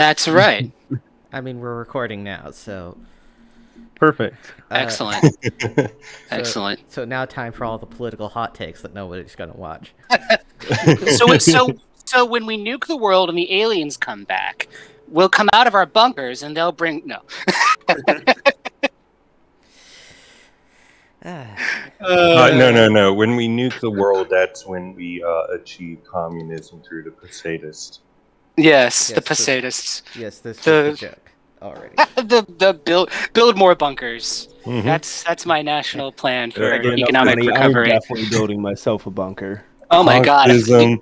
That's right. I mean, we're recording now, so Perfect. Excellent. so, Excellent. So now time for all the political hot takes that nobody's gonna watch. So when we nuke the world and the aliens come back, we'll come out of our bunkers and they'll bring no. No. When we nuke the world, that's when we achieve communism through the Pasadists. Yes, Yes, the Pasadists. Yes, this is the joke already. the build more bunkers. Mhm. That's my national plan for Again, economic recovery. I'm definitely building myself a bunker. Oh my god! Hoshaism,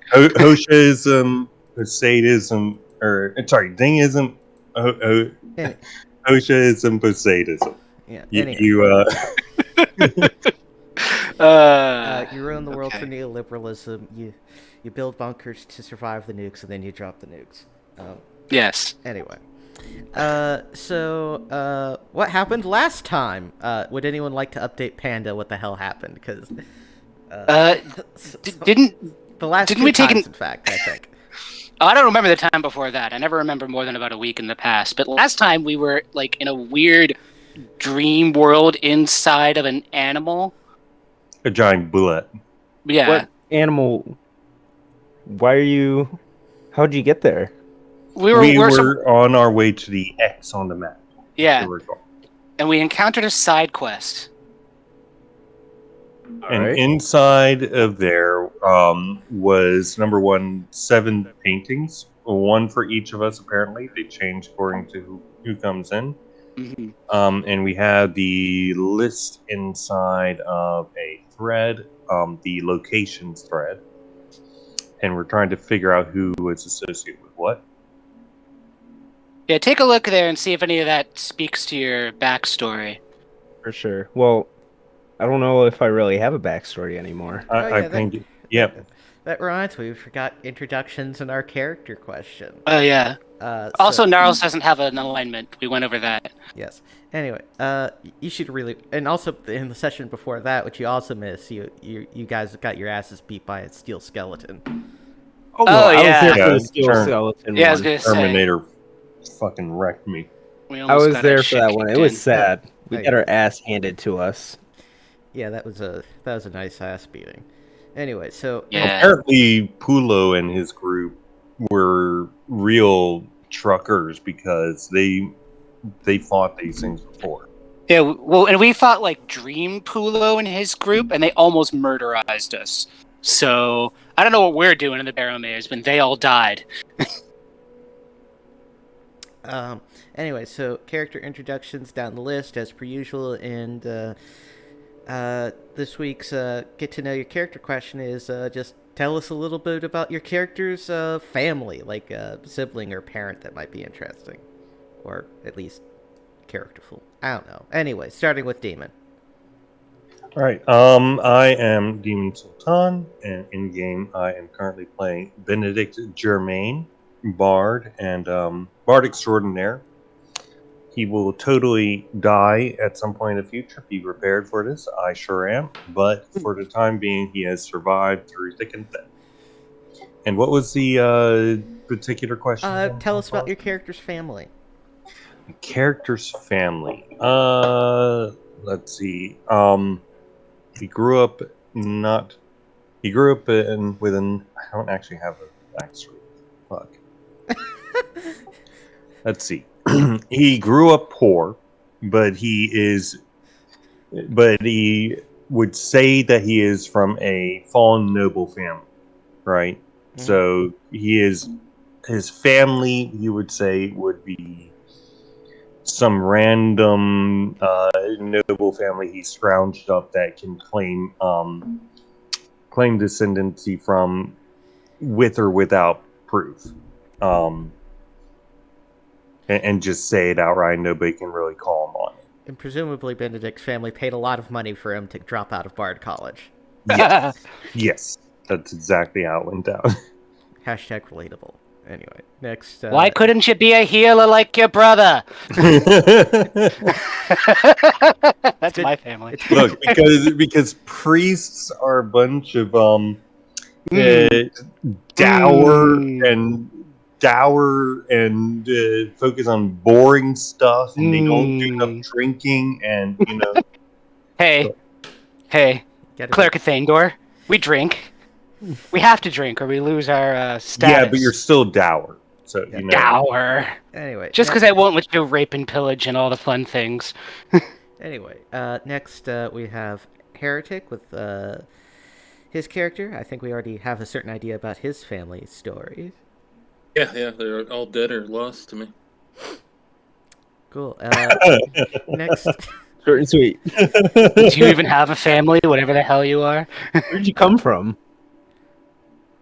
Pasadism, Dingism, Hoshaism, Pasadism. Yeah. You ruin the world for neoliberalism. You build bunkers to survive the nukes, and then you drop the nukes. Yes. Anyway, so what happened last time? Would anyone like to update Panda? What the hell happened? Because didn't we take in fact? I think. I don't remember the time before that. I never remember more than about a week in the past. But last time we were like in a weird dream world inside of an animal. a giant bullet. Yeah. What animal? Why are you? How'd you get there? We were on our way to the X on the map. Yeah. And we encountered a side quest. And inside of there was, number one, 7 paintings. 1 for each of us, apparently. They change according to who comes in. Mm-hmm. And we had the list inside of a thread, the locations thread. And we're trying to figure out who was associated with what. Yeah, take a look there and see if any of that speaks to your backstory. For sure. Well, I don't know if I really have a backstory anymore. I think, yeah. That reminds me, we forgot introductions and our character question. Oh, yeah. Also, Gnarls doesn't have an alignment. We went over that. Yes. Anyway, you should really... And also, in the session before that, which you also missed, you guys got your asses beat by a steel skeleton. Oh, no, I was there for the steel skeleton one. I was gonna say. Terminator fucking wrecked me. I was there for that one. It was sad. We got our ass handed to us. Yeah, that was a nice ass beating. Anyway, so apparently Pulo and his group were real truckers because they fought these things before. Yeah, well, and we fought like Dream Pulo and his group, and they almost murderized us. So I don't know what we're doing in the Barrowmaze, but they all died. Anyway, so character introductions down the list as per usual, and this week's get to know your character question is just tell us a little bit about your character's family, like a sibling or parent that might be interesting, or at least characterful. I don't know. Anyway, starting with Demon. All right. I am Demon Sultan, and in game I am currently playing Benedict Germain, Bard, and Bard Extraordinaire. He will totally die at some point in the future. Be prepared for this. I sure am. But for the time being, he has survived through thick and thin. And what was the particular question? Tell us about your character's family. Character's family. Let's see. He grew up in within. I don't actually have a backstory. Fuck. Let's see. He grew up poor, but he would say that he is from a fallen noble family, right? Mm-hmm. So his family, you would say, would be some random noble family he scrounged up that can claim descendancy from, with or without proof. And just say it outright. Nobody can really call him on it. And presumably Benedict's family paid a lot of money for him to drop out of Bard College. Yes. Yes. That's exactly how it went down. Hashtag relatable. Anyway, next... Why couldn't you be a healer like your brother? That's my family. Look, because priests are a bunch of dour and dour and focus on boring stuff, and they don't do enough Mm. drinking, and Hey, Gotta Claire be- Cathandor, we drink. We have to drink or we lose our status. yeah, but you're still dour. So Yeah. dour. Anyway, Just because I won't let you rape and pillage and all the fun things. Next we have Heretic with his character. I think we already have a certain idea about his family story. Yeah, they're all dead or lost to me. Cool. Next, Short and sweet. Do you even have a family, whatever the hell you are? Where'd you come from?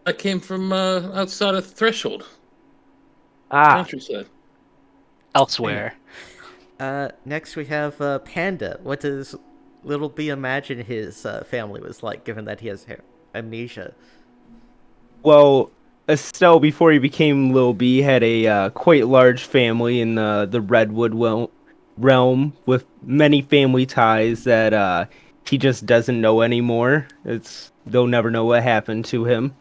I came from outside of Threshold, Ah, countryside. Elsewhere. next we have Panda. What does Little B imagine his family was like, given that he has amnesia? well, Estelle, before he became Lil B, had a quite large family in the Redwood realm with many family ties that he just doesn't know anymore. They'll never know what happened to him.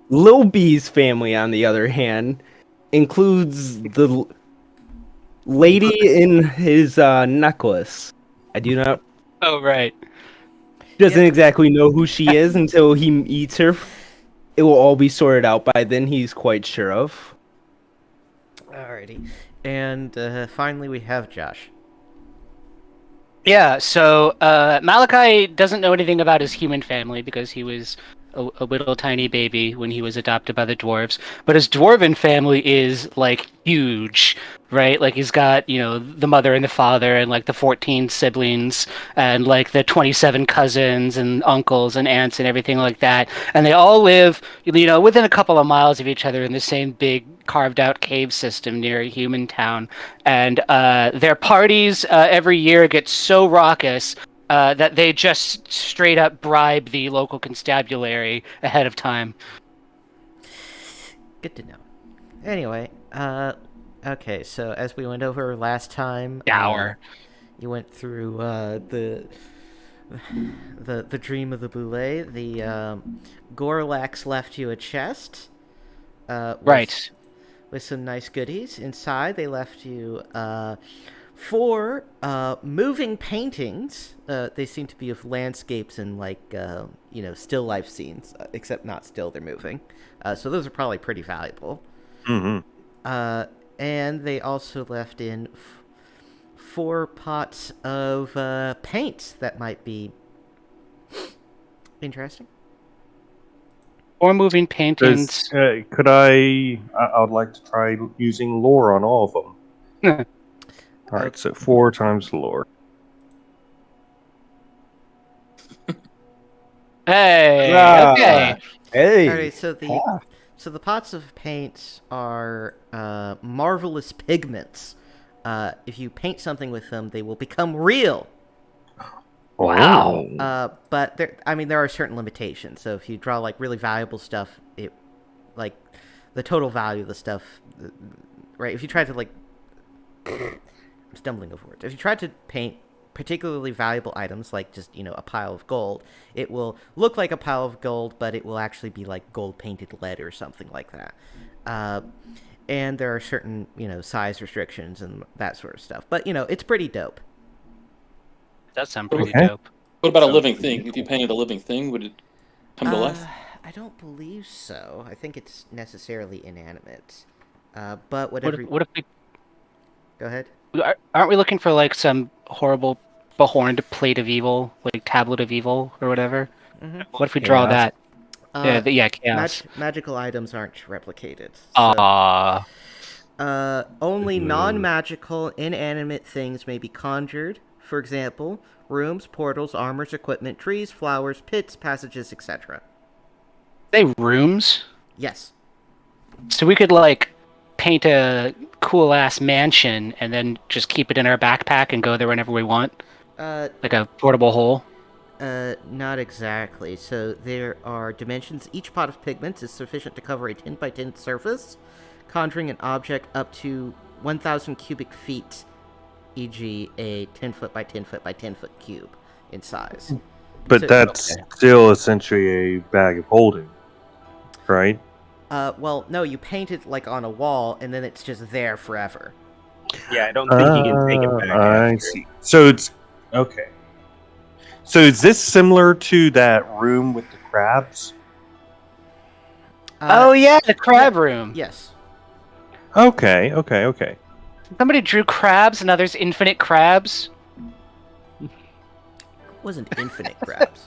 Lil B's family, on the other hand, includes the lady in his necklace. I do not Oh, right. doesn't Yeah. exactly know who she is until he eats her. It will all be sorted out by then, he's quite sure of. Alrighty. And finally we have Josh. Yeah, so Malachi doesn't know anything about his human family because he was a little tiny baby when he was adopted by the dwarves. But his dwarven family is like huge, right? Like he's got, the mother and the father and like the 14 siblings and like the 27 cousins and uncles and aunts and everything like that. And they all live, within a couple of miles of each other in the same big carved out cave system near a human town. And their parties every year get so raucous that they just straight up bribe the local constabulary ahead of time. Good to know. Anyway, okay, so as we went over last time, Dour. you went through the dream of the Boule. The Gorlax left you a chest. Right. With some nice goodies inside. They left you 4 moving paintings. They seem to be of landscapes and still life scenes, except not still, they're moving. So those are probably pretty valuable. Mm-hmm. And they also left in 4 pots of paint that might be interesting. 4 moving paintings. Could I would like to try using lore on all of them. All right, so 4 times lore. Hey, Ah. okay. Hey. Alright, so the pots of paint are marvelous pigments. If you paint something with them, they will become real. Wow. But there are certain limitations. So if you draw like really valuable stuff, it like the total value of the stuff, right? If you try to I'm stumbling over words. If you try to paint particularly valuable items, like just a pile of gold, it will look like a pile of gold, but it will actually be like gold painted lead or something like that. And there are certain size restrictions and that sort of stuff. But it's pretty dope. That sounds pretty Okay. dope. What about a living thing? If you painted a living thing, would it come to life? I don't believe so. I think it's necessarily inanimate. But What whatever. if we Go ahead. aren't we looking for like some horrible behorned plate of evil, like tablet of evil or whatever? Mhm. What if we draw Chaos. that? Chaos. Magical items aren't replicated. Aww. Only Ooh. non-magical, inanimate things may be conjured. For example, rooms, portals, armors, equipment, trees, flowers, pits, passages, etc. They rooms? Yes. So we could paint a cool ass mansion and then just keep it in our backpack and go there whenever we want? Like a portable hole? Not exactly. So there are dimensions. Each pot of pigments is sufficient to cover a 10 by 10 surface, conjuring an object up to 1,000 cubic feet, e.g. a 10 foot by 10 foot by 10 foot cube in size. But So- that's still essentially a bag of holding, right? Well, no, you paint it like on a wall, and then it's just there forever. Yeah, I don't think you can take it back I after. see. So it's okay. So is this similar to that room with the crabs? Oh yeah, the crab room. Yes. Okay. Somebody drew crabs, and now there's infinite crabs. It wasn't infinite crabs.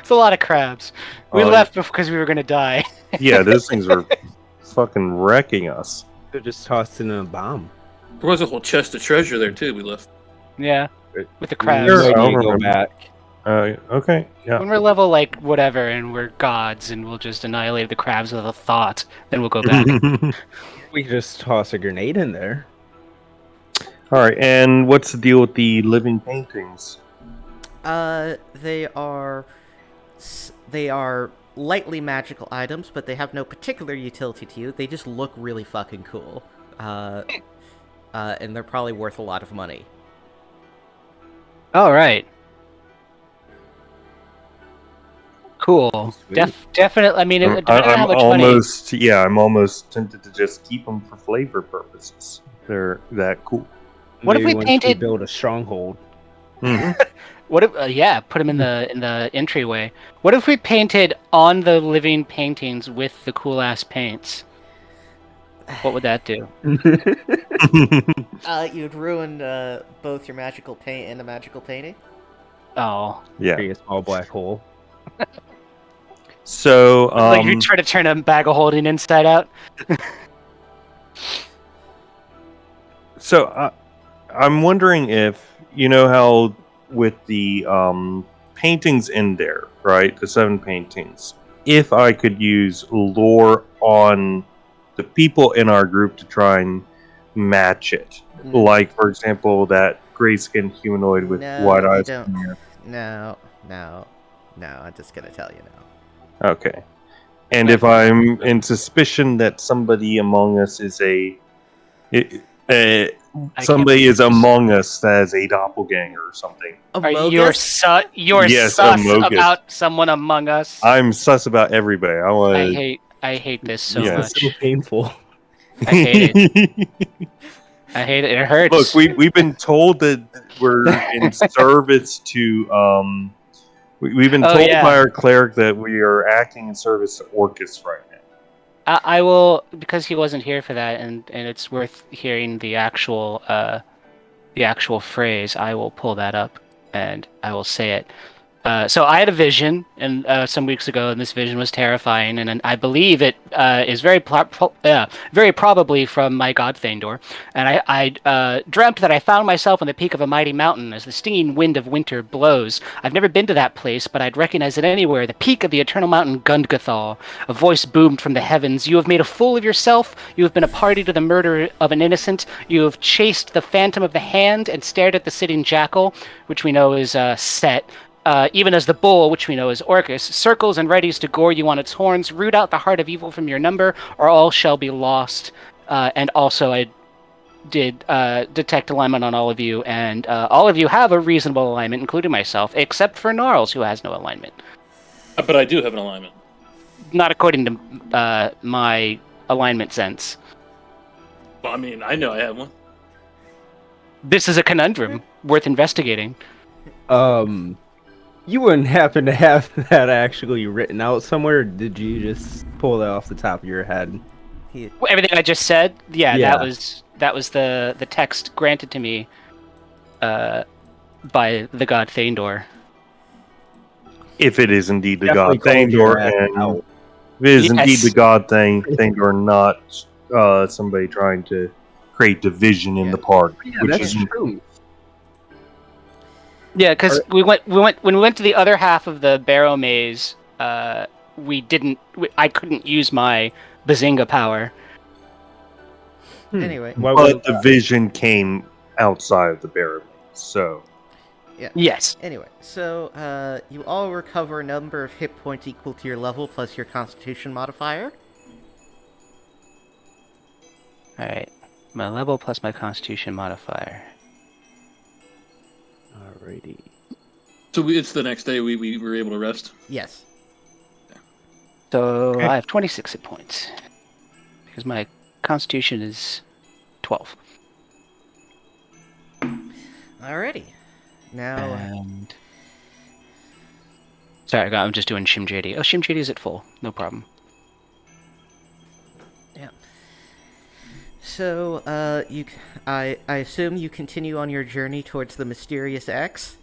It's a lot of crabs. We Oh, left because we were gonna die. Yeah, those things are fucking wrecking us. They're just tossed in a bomb. There was a whole chest of treasure there too. We left. Yeah, with the We crabs. Sure. might I'll need to go remember. back. Okay, yeah. When we're level like whatever, and we're gods, and we'll just annihilate the crabs with a thought, then we'll go back. We could just toss a grenade in there. All right, and what's the deal with the living paintings? They are lightly magical items, but they have no particular utility to you. They just look really fucking cool. And they're probably worth a lot of money. All right. Cool. Sweet. Definitely. I mean, depending on how I'm much money. I'm almost tempted to just keep them for flavor purposes. They're that cool. What if Maybe we once painted- build a stronghold? Mhm. What if? Yeah, put them in the entryway. What if we painted on the living paintings with the cool ass paints? What would that do? You'd ruin both your magical paint and a magical painting. Oh, Yeah. Create a small black hole. So, like you try to turn a bag of holding inside out. so I'm wondering if you know how with the paintings in there, right? The 7 paintings. If I could use lore on the people in our group to try and match it, like for example that gray-skinned humanoid with No, wide you eyes. don't. No. I'm just gonna tell you now. Okay. And if I'm in suspicion that somebody among us is somebody is among us that is a doppelganger or something, Are you're sus Yes, Amogus. about someone among us? I'm sus about everybody. I want I hate this so Yeah. It's so much. painful. I hate it. I hate it. It hurts. Look, we've been told that we're in service to we've been Oh, told yeah. by our cleric that we are acting in service to Orcus right now. I will, because he wasn't here for that, and it's worth hearing the actual phrase. I will pull that up and I will say it. So I had a vision, and some weeks ago, and this vision was terrifying, and I believe it is very probably from my god Thandor. And I dreamt that I found myself on the peak of a mighty mountain as the stinging wind of winter blows. I've never been to that place, but I'd recognize it anywhere. The peak of the eternal mountain Gundgathal. A voice boomed from the heavens. You have made a fool of yourself. You have been a party to the murder of an innocent. You have chased the phantom of the hand and stared at the sitting jackal, which we know is Set. Even as the bull, which we know is Orcus, circles and readies to gore you on its horns, root out the heart of evil from your number, or all shall be lost. And also, I did detect alignment on all of you, and all of you have a reasonable alignment, including myself, except for Gnarls, who has no alignment. But I do have an alignment. Not according to my alignment sense. Well, I mean, I know I have one. This is a conundrum worth investigating. You wouldn't happen to have that actually written out somewhere, or did you just pull that off the top of your head? Everything I just said, yeah. Yeah. that was the text granted to me by the god Thandor. If it is indeed the Definitely god called your Thandor, ass and out. if it is indeed Yes. the god Thandor, not somebody trying to create division in the party, Yeah, which that's is true. Yeah, because we went when we went to the other half of the Barrowmaze. I couldn't use my Bazinga power. Anyway, Why but would the vision came outside of the Barrowmaze, so Yes. Anyway, so you all recover a number of hit points equal to your level plus your Constitution modifier. All right. My level plus my Constitution modifier. Alrighty. So it's the next day we were able to rest. Yes. So Okay. I have 26 hit points because my Constitution is 12. Alrighty. Now, And sorry, I'm just doing Shim JD. Oh, Shim JD is at full. No problem. yeah. So, I assume you continue on your journey towards the mysterious X.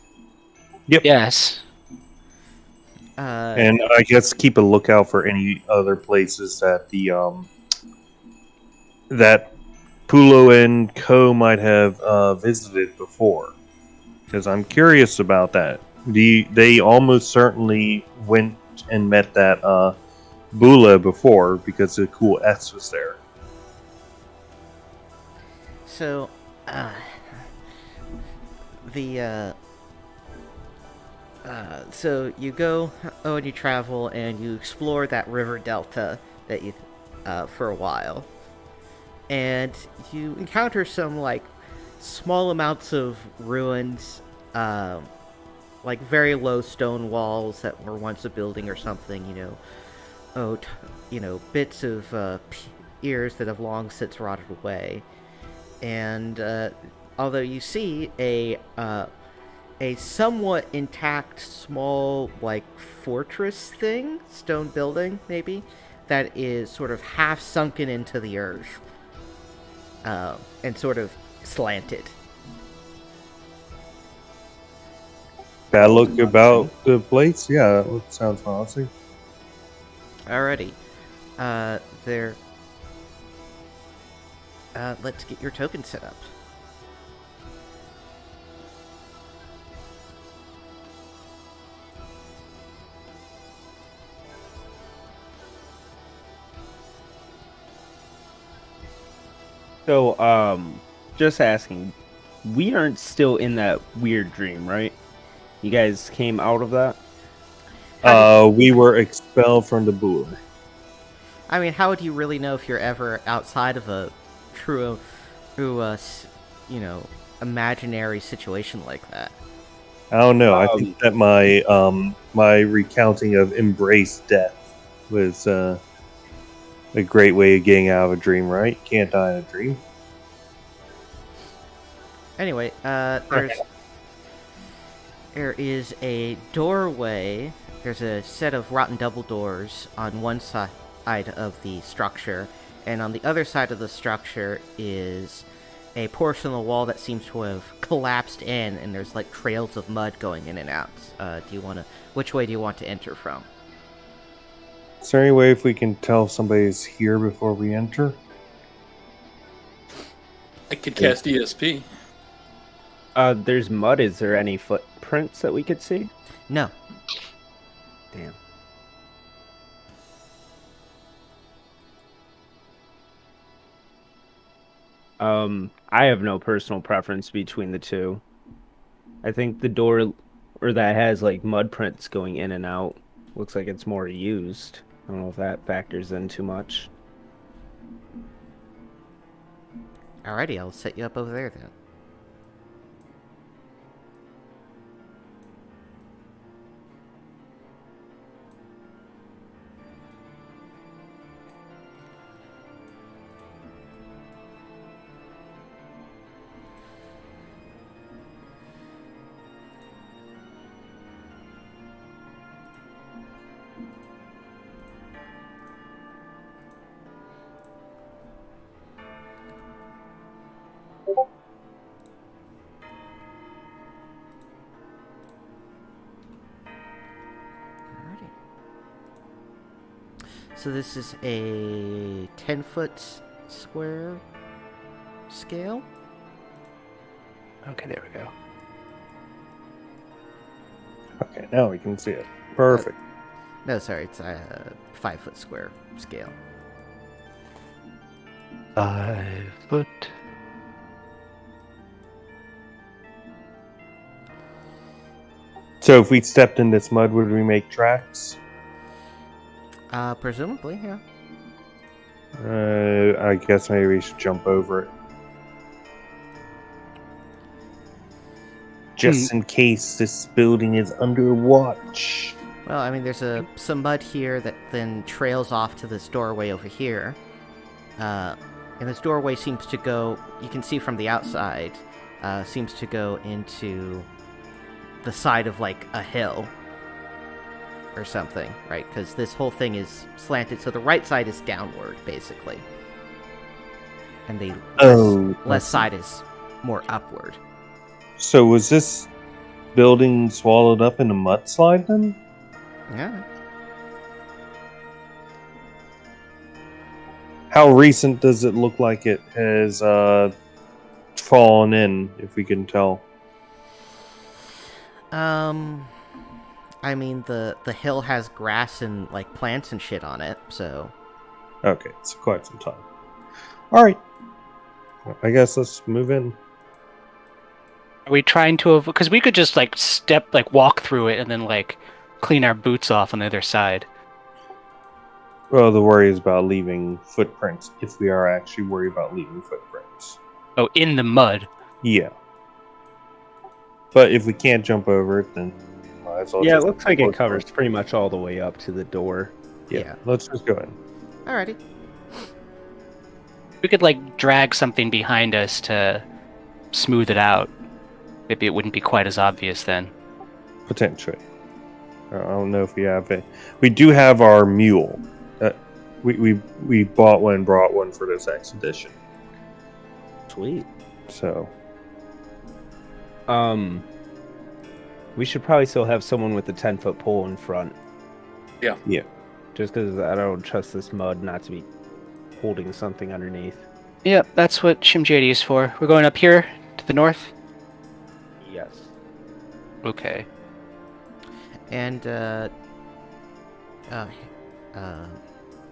Yep. Yes. And I guess keep a lookout for any other places that that Pulo and Co might have visited before, because I'm curious about that. They almost certainly went and met that Bula before because the cool S was there. So, the so you go and you travel and you explore that river delta that you for a while, and you encounter some like small amounts of ruins, like very low stone walls that were once a building or something. Bits of ears that have long since rotted away, and although you see a somewhat intact small like fortress thing, stone building maybe, that is sort of half sunken into the earth, and sort of slanted. Bad look about the place? Yeah, that sounds promising. Alrighty, there. Let's get your token set up. So, just asking, we aren't still in that weird dream, right? You guys came out of that? We were expelled from the Bula. I mean, how would you really know if you're ever outside of a true, imaginary situation like that? I don't know. I think that my recounting of embrace death was a great way of getting out of a dream, right? Can't die in a dream. Anyway, there is a doorway. There's a set of rotten double doors on one side of the structure, and on the other side of the structure is a portion of the wall that seems to have collapsed in, and there's like trails of mud going in and out. Which way do you want to enter from? Is there any way if we can tell somebody's here before we enter? I could cast ESP. There's mud. Is there any footprints that we could see? No. Damn. I have no personal preference between the two. I think the door, or that has like mud prints going in and out, looks like it's more used. I don't know if that factors in too much. Alrighty, I'll set you up over there then. So this is a 10-foot square scale. Okay, there we go. Okay, now we can see it. Perfect. No, sorry, it's a 5-foot square scale. 5 foot. So if we stepped in this mud, would we make tracks? Presumably, yeah. I guess maybe we should jump over it. Just in case this building is under watch. Well, I mean, there's some mud here that then trails off to this doorway over here. And this doorway seems to go, you can see from the outside, seems to go into the side of, like, a hill. Or something, right? Because this whole thing is slanted, so the right side is downward, basically. And the left side is more upward. So was this building swallowed up in a mudslide then? Yeah. How recent does it look like it has fallen in, if we can tell? I mean, the hill has grass and, like, plants and shit on it, so... Okay, it's quite some time. Alright. I guess let's move in. Are we trying to avoid? Because we could just like walk through it and then like clean our boots off on the other side. Well, the worry is about leaving footprints, if we are actually worried about leaving footprints. Oh, in the mud. Yeah. But if we can't jump over it, then might as well Yeah, it just looks like it work covers for pretty much all the way up to the door. Yeah, let's just go in. Alrighty. We could like drag something behind us to smooth it out. Maybe it wouldn't be quite as obvious then. Potentially. I don't know if we have it. We do have our mule. We bought one and brought one for this expedition. Sweet. So We should probably still have someone with a 10-foot pole in front. Yeah. Yeah. Just because I don't trust this mud not to be holding something underneath. Yep, that's what Shimjadi is for. We're going up here to the north? Yes. Okay. And,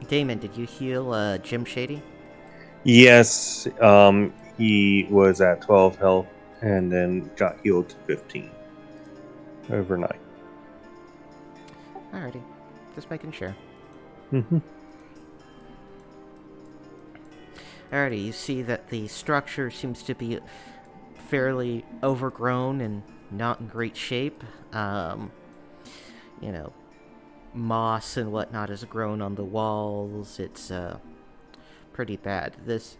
Damon, did you heal, Jim Shady? yes, he was at 12 health and then got healed to 15 overnight. Alrighty. Just making sure. Mm-hmm. Alrighty, you see that the structure seems to be fairly overgrown and not in great shape. You know, moss and whatnot has grown on the walls. It's pretty bad. There's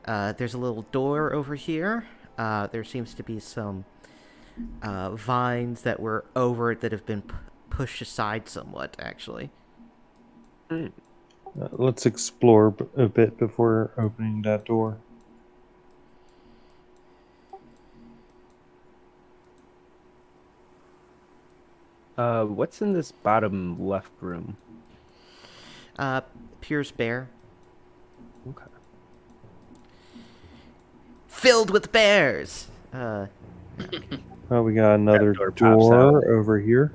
a little door over here. There seems to be some vines that were over it that have been pushed aside somewhat, actually. Let's explore a bit before opening that door. What's in this bottom left room? Piers Bear. Okay. Filled with bears! Oh, we got another That door pops door over here.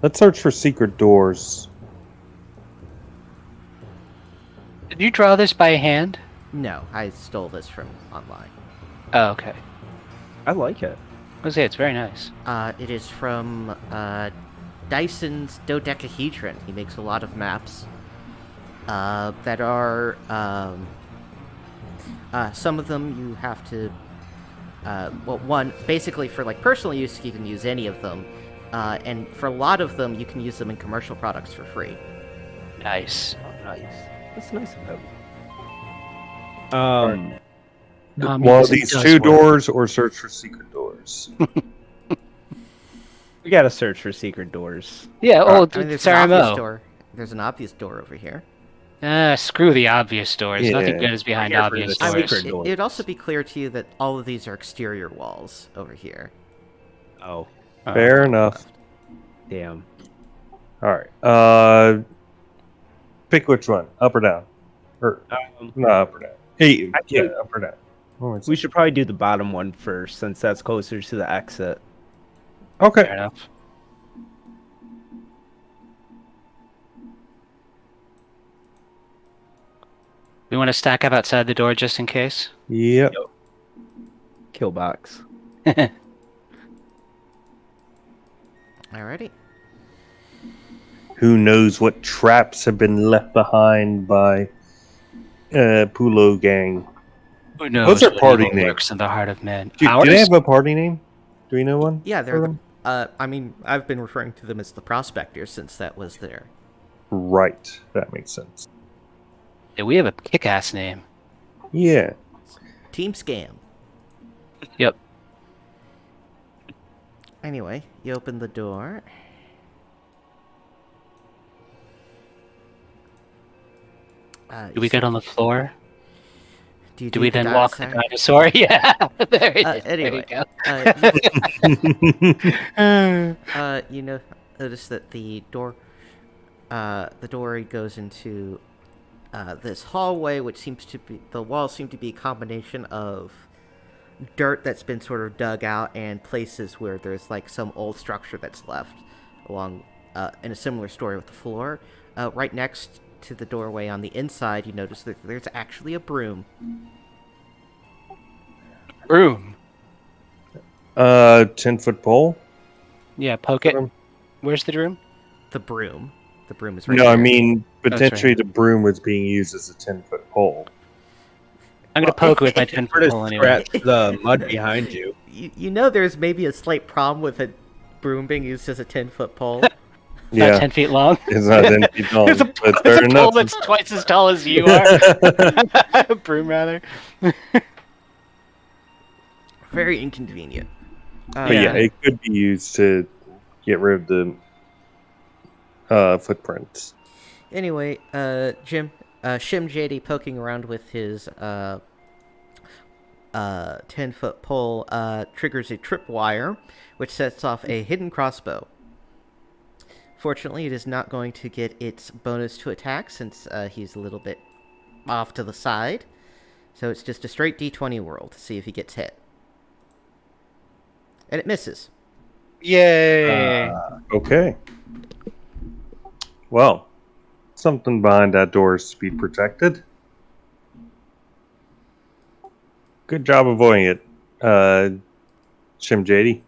Let's search for secret doors. Did you draw this by hand? No, I stole this from online. Oh, okay. I like it. I was say it's very nice. It is from Dyson's Dodecahedron. He makes a lot of maps that are some of them you have to well, one basically for like personal use you can use any of them, and for a lot of them you can use them in commercial products for free. Nice. Oh, nice. That's nice of him. One of these two doors or search for secret doors. We gotta search for secret doors. Yeah, I mean, there's an obvious Saramo. door. There's an obvious door over here. Screw the obvious doors. Yeah. Nothing good is behind Here for obvious the I mean, doors. secret doors. it'd also be clear to you that all of these are exterior walls over here. Oh, Fair enough. damn. Alright. Pick which one. Up or down? Or not up or down. Hey, I yeah, think- up or down. We should probably do the bottom one first, since that's closer to the exit. Okay. Fair enough. We want to stack up outside the door just in case. Yep. Kill box. Alrighty. Who knows what traps have been left behind by Pulo Gang. Who knows What's their what party evil name? lurks in the heart of men? Do Ours? they have a party name? Do we know one? Yeah, for they're them? I mean, I've been referring to them as the Prospectors since that was their... Right. That makes sense. Yeah, we have a kick-ass name. Yeah. Team Scam. Yep. Anyway, you open the door. Do we get on the floor? Do Do we then walk the dinosaur? Yeah. There it is. Anyway, There you go. Notice that the door goes into this hallway, which seems to be, the walls seem to be a combination of dirt that's been sort of dug out and places where there's like some old structure that's left along in a similar story with the floor. Right next to the doorway on the inside, you notice that there's actually a broom. Broom. 10-foot pole? Yeah, poke it. Where's the broom? The broom. The broom is right No, there. I mean, That's potentially right. the broom was being used as a 10-foot pole. I'm gonna poke it with my 10-foot Sort pole of anyway. scratch the mud behind you. You know there's maybe a slight problem with a broom being used as a 10-foot pole. It's not 10 feet long. It's not 10 feet long. It's a, That's it's fair a pole enough. that's twice as tall as you are. Broom, rather. Very inconvenient. But yeah, it could be used to get rid of the footprints. Anyway, Shim JD poking around with his 10-foot pole triggers a tripwire, which sets off a hidden crossbow. Fortunately, it is not going to get its bonus to attack since he's a little bit off to the side. So it's just a straight D20 roll to see if he gets hit. And it misses. Yay! Okay. Well, something behind that door is to be protected. Good job avoiding it, Shim JD.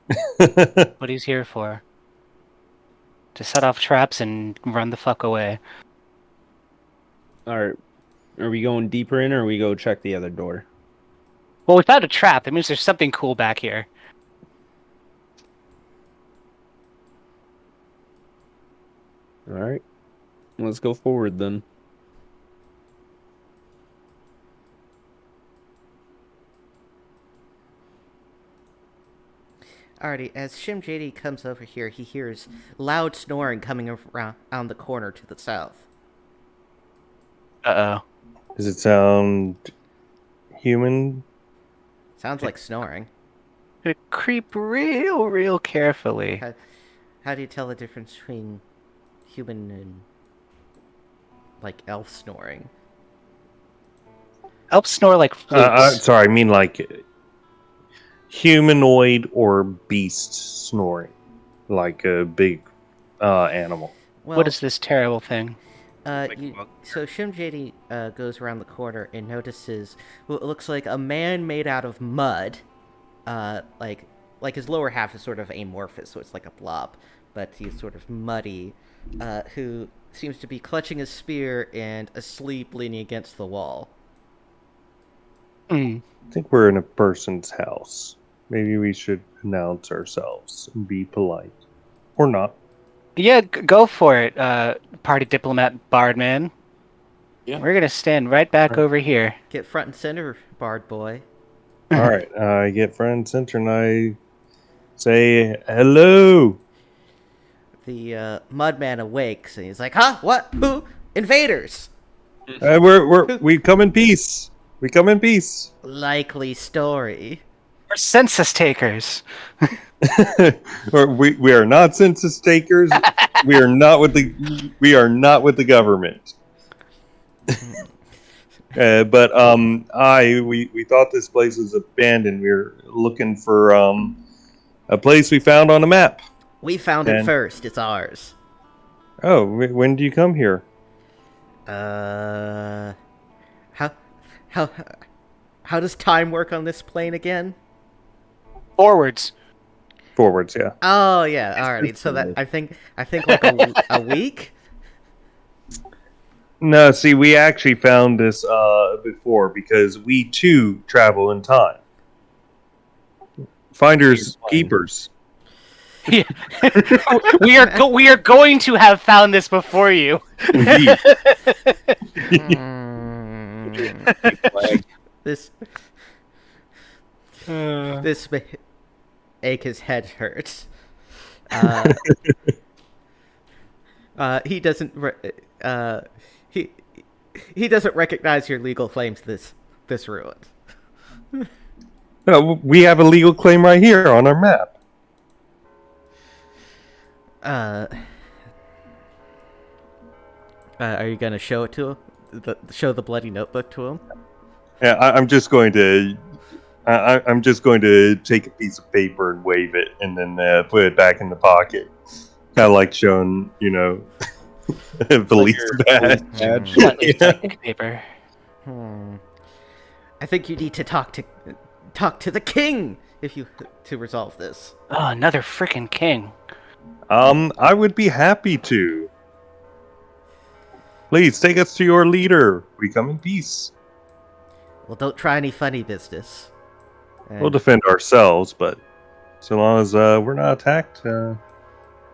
What he's here for. To set off traps and run the fuck away. Alright. Are we going deeper in or we go check the other door? Well, we found a trap. That means there's something cool back here. Alright. Let's go forward then. Alrighty, as Shim JD comes over here, he hears loud snoring coming around the corner to the south. Uh-oh. Does it sound human? Sounds like snoring. Gonna creep real carefully. How do you tell the difference between human and, like, elf snoring? Elves snore like flutes. Sorry, I mean like humanoid or beast snoring, like a big animal. Well, What is this terrible thing? so Shim JD goes around the corner and notices what looks like a man made out of mud. Like his lower half is sort of amorphous, so it's like a blob, but he's sort of muddy, who seems to be clutching his spear and asleep leaning against the wall. Mm. I think we're in a person's house. Maybe we should announce ourselves and be polite. Or not. Yeah, go for it, party diplomat Bardman. Yeah. We're gonna stand right back over here. Get front and center, Bard boy. Alright, I get front and center and I say hello. The mudman awakes and he's like, "Huh? What? Who? Invaders!" We come in peace. We come in peace. Likely story. We're census takers. we are not census takers. We are not with the government. But we thought this place was abandoned. We were looking for a place we found on a map. We found it first. It's ours. Oh, when do you come here? How does time work on this plane again? Forwards. Forwards, yeah. Oh yeah, alrighty. So that I think like a week. No, see, we actually found this before because we too travel in time. Finders keepers. Yeah. we are going to have found this before you. Indeed. Mm, this this make his head hurt. Uh, he doesn't. He he doesn't recognize your legal claims. This ruined. No, we have a legal claim right here on our map. Are you gonna show it to him? Show the bloody notebook to him? Yeah, I'm just going to. I'm just going to take a piece of paper and wave it, and then put it back in the pocket. Kind of like showing, police badge. Detective paper. I think you need to talk to the king to resolve this. Oh, another freaking king. I would be happy to. Please take us to your leader. We come in peace. Well, don't try any funny business. We'll defend ourselves, but so long as we're not attacked.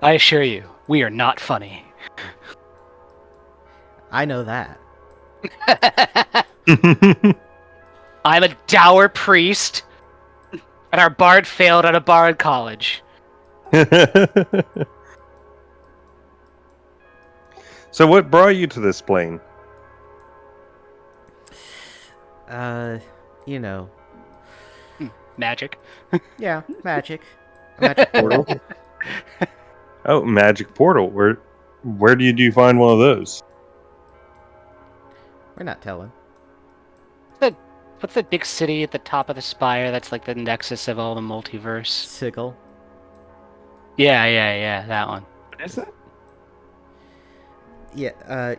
I assure you, we are not funny. I know that. I'm a dour priest, and our bard failed at a bard college. So what brought you to this plane? You know. Magic. Yeah, magic. Magic portal. Oh, magic portal. Where do you find one of those? We're not telling. What's that big city at the top of the spire that's like the nexus of all the multiverse? Sigil. Yeah, that one. What is that? Yeah,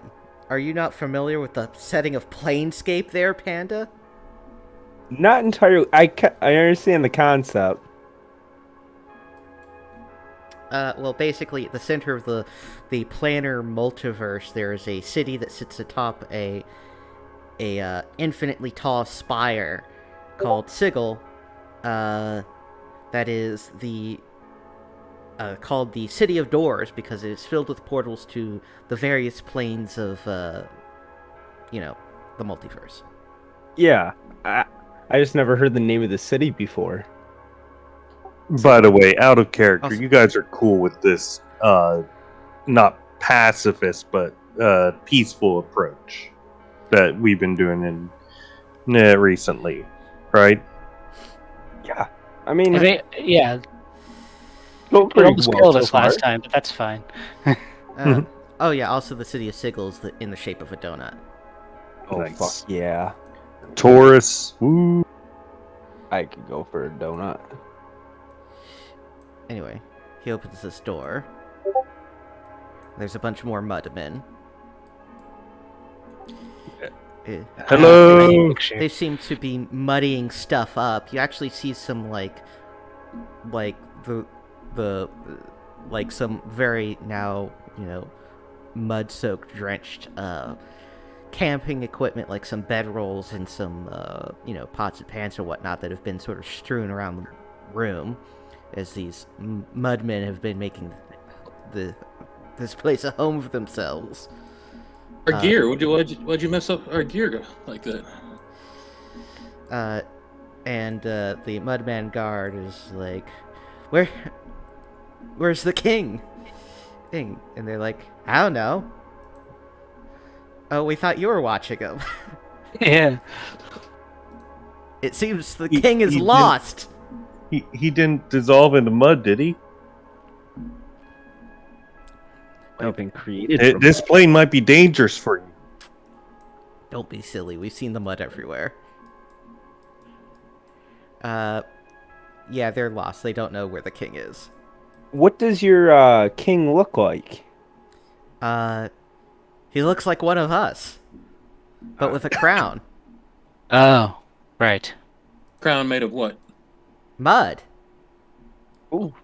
are you not familiar with the setting of Planescape there, Panda? Not entirely. I understand the concept. Well, basically, at the center of the planar multiverse, there is a city that sits atop a infinitely tall spire called Sigil. That is called the City of Doors because it is filled with portals to the various planes of, the multiverse. Yeah, I just never heard the name of the city before. By the way, out of character, Awesome. you guys are cool with this, not pacifist, but peaceful approach that we've been doing in recently, right? Yeah, I mean, Yeah, go it pretty almost well killed so us far. last time, but that's fine. Oh yeah, also the city of Sigil is in the shape of a donut. Oh Nice. fuck yeah! Taurus. Woo. I could go for a donut. Anyway, he opens this door. There's a bunch more mudmen. Hello. They seem to be muddying stuff up. You actually see some some very now mud-soaked, drenched camping equipment, like some bedrolls and some pots and pans or whatnot that have been sort of strewn around the room, as these mudmen have been making this place a home for themselves. Our gear. Why'd you mess up our gear like that? And the Mudman guard is like, where's the king? And they're like, I don't know. Oh, we thought you were watching him. Yeah. It seems the He- king is he lost. He didn't dissolve into mud, did he? I've been created. This plane might be dangerous for you. Don't be silly. We've seen the mud everywhere. Yeah, they're lost. They don't know where the king is. What does your king look like? He looks like one of us, but with a crown. Oh, right. Crown made of what? Mud. Ooh.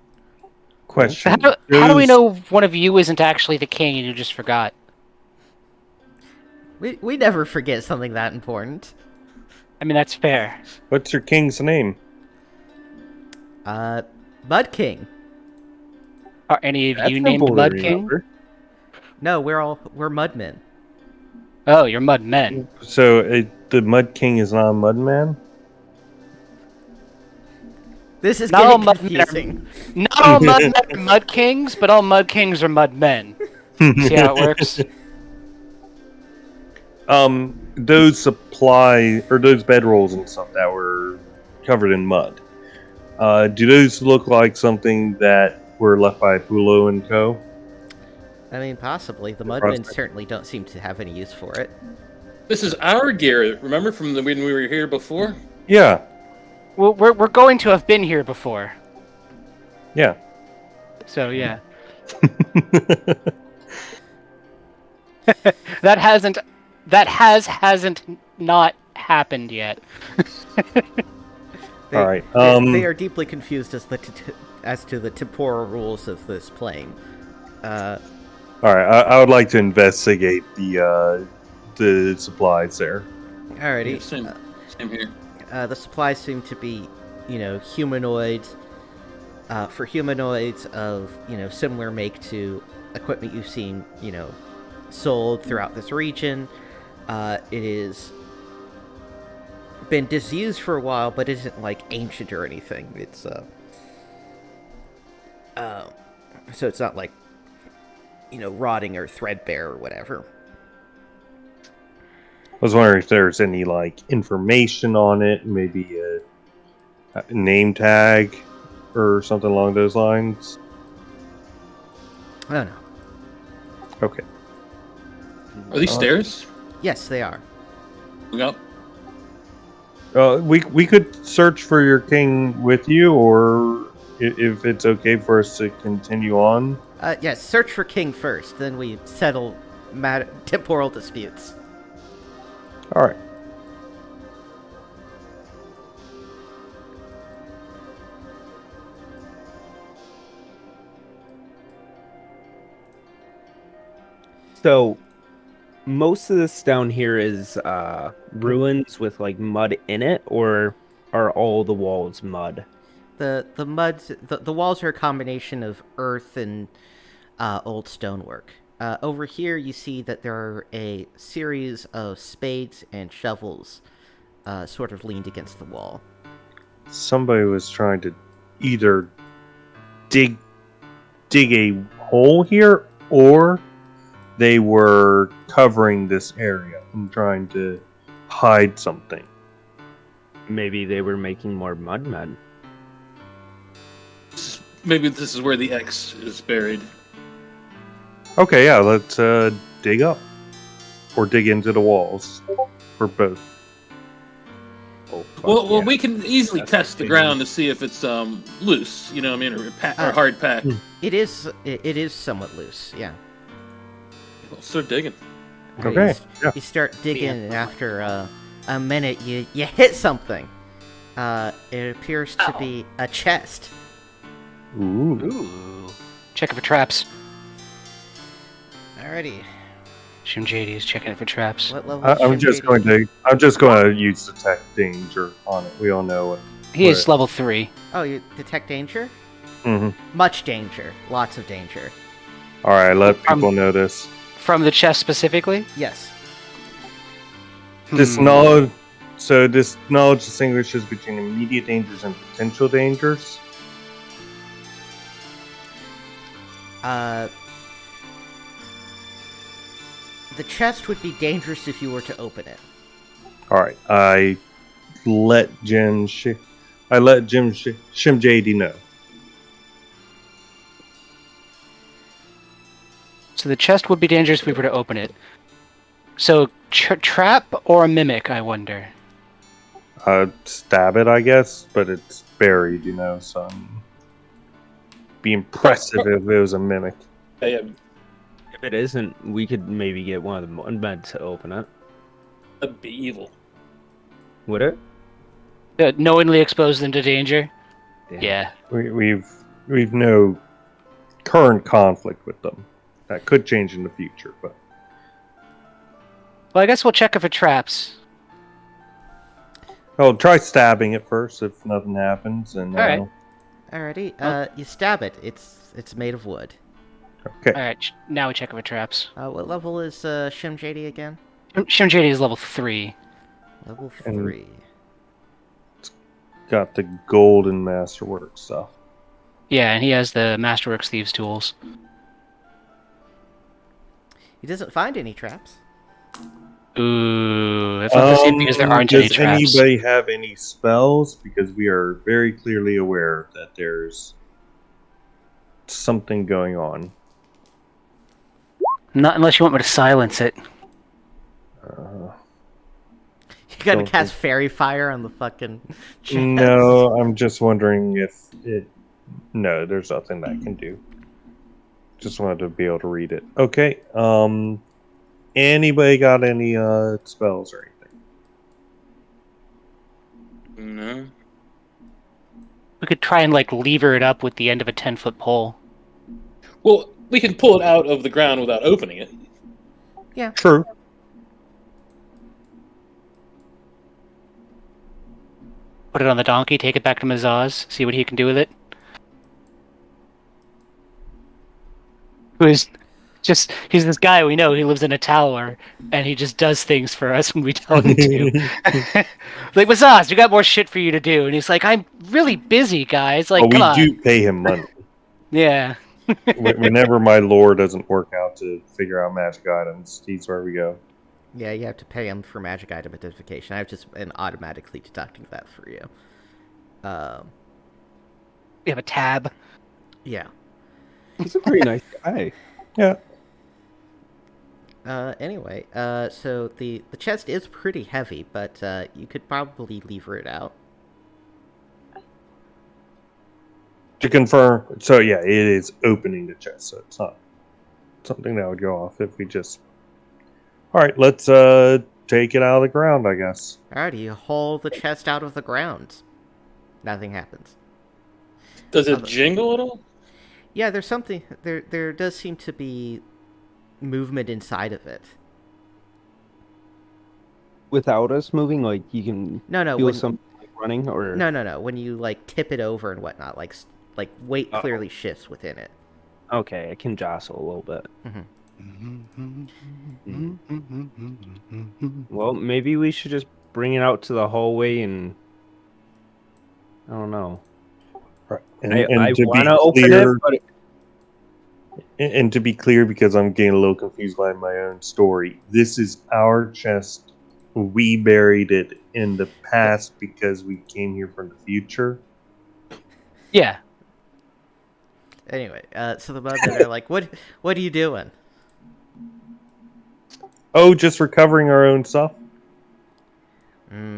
Question. How do we know one of you isn't actually the king and you just forgot? We never forget something that important. I mean, that's fair. What's your king's name? Mud King. Are any of That's you named simple to Mud King? remember. No, we're mudmen. Oh, you're Mud Men. So the Mud King is not a Mudman? This is Not all getting Mud Men confusing. Not all Mud Men are Mud Kings, but all Mud Kings are Mud Men. See how it works? Those supply or those bedrolls and stuff that were covered in mud. Do those look like something that were left by Bulo and Co? I mean, possibly. The mudmen Prospect. certainly don't seem to have any use for it. This is our gear. Remember from when we were here before? Yeah, Well, we're going to have been here before. yeah. So, yeah. That hasn't not happened yet. They, All right. they are deeply confused as to the temporal rules of this plane. All right. I would like to investigate the supplies there. Alrighty. Yeah, same here. The supplies seem to be, humanoids. For humanoids of, similar make to equipment you've seen, sold throughout this region. It is been disused for a while, but isn't like ancient or anything. It's so it's not like rotting or threadbare or whatever. I was wondering if there's any information on it, maybe a name tag or something along those lines. Oh no. Okay. Are these stairs? Yes, they are. Yep. We could search for your king with you, or if it's okay for us to continue on. Yes, search for King first, then we settle temporal disputes. All right. So, most of this down here is ruins with mud in it, or are all the walls mud? The walls are a combination of earth and old stonework. Over here, you see that there are a series of spades and shovels, sort of leaned against the wall. Somebody was trying to either dig a hole here, or they were covering this area and trying to hide something. Maybe they were making more mud men. Maybe this is where the X is buried. Okay, yeah, let's dig up. Or dig into the walls. Or both. Oh, fuck Well, yeah. we can easily That's test the big. ground to see if it's loose. You know what I mean, or hard packed. It is somewhat loose, yeah. Let's start digging. Okay, yeah. You start digging, and after a minute, you hit something. It appears to be a chest. Ooh. Ooh. Check it for traps. Alrighty. Shim JD is checking it for traps. What level? I'm just going to use detect danger on it. We all know it. He is level 3. Oh, you detect danger? Mm-hmm. Much danger. Lots of danger. All right, let people know this. From the chest specifically? Yes. This knowledge distinguishes between immediate dangers and potential dangers. The chest would be dangerous if you were to open it. All right, I let Shim JD know. So the chest would be dangerous if we were to open it. So, trap or a mimic, I wonder? Stab it, I guess, but it's buried, so be impressive if it was a mimic. If it isn't, we could maybe get one of the mud men to open it. That'd be evil. Would it? Knowingly expose them to danger? Damn. Yeah. We've no current conflict with them. That could change in the future, but Well, I guess we'll check it for traps. try stabbing it first if nothing happens, and All right. Alrighty. You stab it. It's made of wood. Okay. All right, now we check for traps. What level is Shim JD again? Shim is level 3. Level And- 3. Got the golden masterwork stuff. Yeah, and he has the Masterworks Thieves tools. He doesn't find any traps. Ooh, it's not the same because there aren't any Does traps. anybody have any spells? Because we are very clearly aware that there's something going on. Not unless you want me to silence it. You gotta Don't cast think- fairy fire on the fucking chest. No, I'm just wondering if it. No, there's nothing that can do. Just wanted to be able to read it. Okay. Anybody got any spells or anything? No. We could try and like lever it up with the end of a 10-foot pole. Well, we can pull it out of the ground without opening it. True. Put it on the donkey, take it back to Mazaz, see what he can do with it. He's this guy we know, he lives in a tower, and he just does things for us when we tell him to. Like, Mazaz, we got more shit for you to do. And he's like, I'm really busy, guys. Like, Well, come we on. do pay him money. Yeah. Whenever my lore doesn't work out to figure out magic items, he's where we go. Yeah, you have to pay him for magic item identification. I've just been automatically deducting that for you. We have a tab. Yeah. He's a pretty nice guy. Yeah. Anyway, so the chest is pretty heavy, but you could probably lever it out. To confirm, so yeah, it is opening the chest, so it's not something that would go off if we just. All right, let's take it out of the ground, I guess. Alrighty, you haul the chest out of the ground. Nothing happens. Does it jingle at all? Yeah, there's something. There does seem to be movement inside of it. Without us moving, like you can No, feel when, something like running, or no. When you like tip it over and whatnot, like weight Oh. clearly shifts within it. Okay, I can jostle a little bit. Well, maybe we should just bring it out to the hallway and I don't know. Right. I to want be to open clear, it, but and to be clear, because I'm getting a little confused by my own story, this is our chest. We buried it in the past because we came here from the future. Yeah. Anyway, so the mother are like, "What are you doing?" Oh, just recovering our own stuff?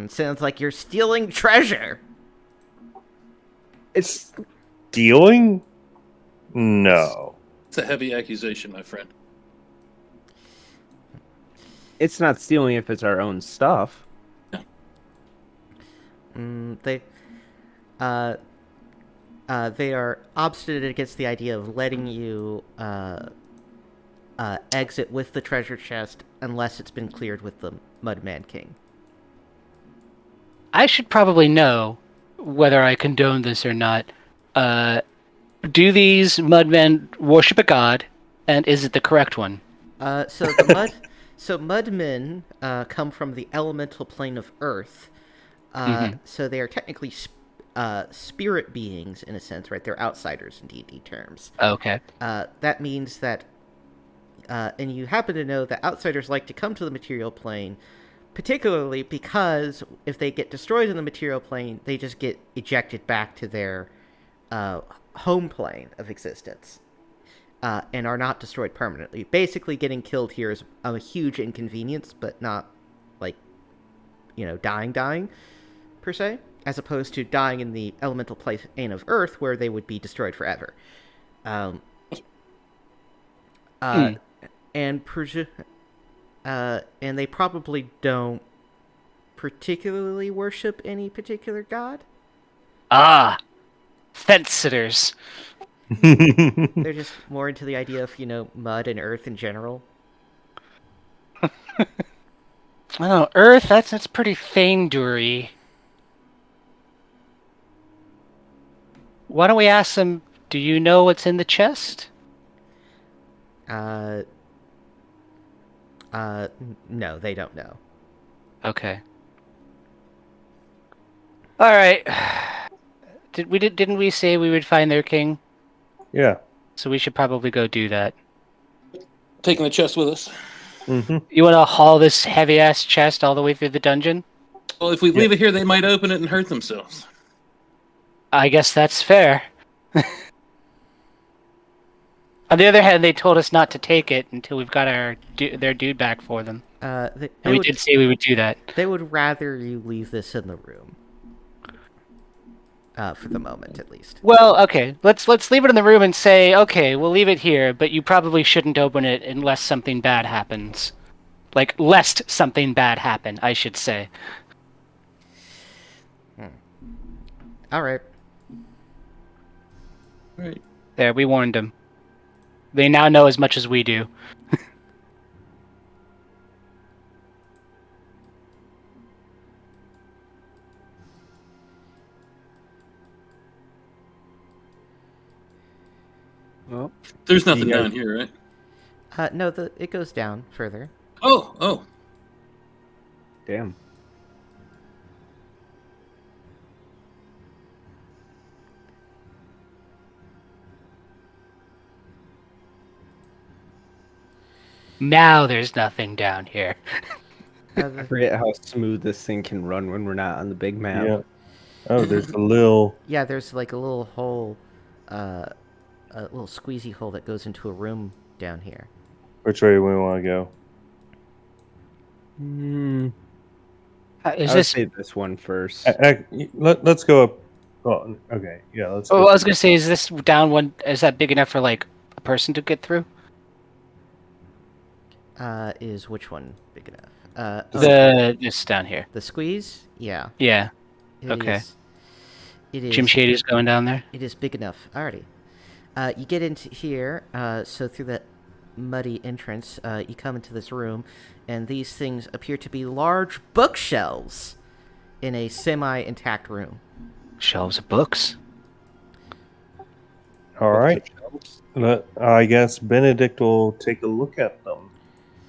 Sounds like you're stealing treasure. it's Stealing? No. It's a heavy accusation, my friend. it's not stealing if it's our own stuff. They are obstinate against the idea of letting you exit with the treasure chest unless it's been cleared with the Mudman King. I should probably know whether I condone this or not. Do these mudmen worship a god, and is it the correct one? So Mudmen come from the elemental plane of Earth. So they are technically spirit beings in a sense, right? They're outsiders in D&D terms. Okay. That means that, and you happen to know that outsiders like to come to the material plane, particularly because if they get destroyed in the material plane, they just get ejected back to their home plane of existence, and are not destroyed permanently. Basically, getting killed here is a huge inconvenience, but not like, dying per se, as opposed to dying in the elemental plane of Earth, where they would be destroyed forever. And they probably don't particularly worship any particular god. Ah, fence sitters. They're just more into the idea of, mud and earth in general. Oh, Earth, that's pretty faindury. Why don't we ask them, do you know what's in the chest? Uh, no, they don't know. Okay. All right. Didn't we say we would find their king? Yeah. So we should probably go do that. Taking the chest with us. Mm-hmm. You want to haul this heavy ass chest all the way through the dungeon? Well, if we Yeah. leave it here, they might open it and hurt themselves. I guess that's fair. On the other hand, they told us not to take it until we've got their dude back for them. They And we would, did say we would do that. they would rather you leave this in the room. For the moment, at least. Well, okay. Let's leave it in the room and say, okay, we'll leave it here, but you probably shouldn't open it unless something bad happens. Like, lest something bad happen, I should say. All right. Right. There, we warned them. They now know as much as we do. Well, There's nothing Yeah. down here, right? No, it goes down further. Oh. damn. Now there's nothing down here. Uh, I forget how smooth this thing can run when we're not on the big map. Yeah. Oh, there's a little. yeah, there's like a little hole, a little squeezy hole that goes into a room down here. Which way do we want to go? Is I would this? say this one first. Let's go up. Oh, okay. Yeah, let's Oh, go. I was gonna say, is this down one? Is that big enough for like a person to get through? Is which one big enough? This down here. The squeeze? Yeah. Yeah. It Okay. It is. Jim Shady's going down there. It is big enough. Alrighty. You get into here, so through that muddy entrance, you come into this room, and these things appear to be large bookshelves in a semi-intact room. Shelves of books. All right. I guess Benedict will take a look at them.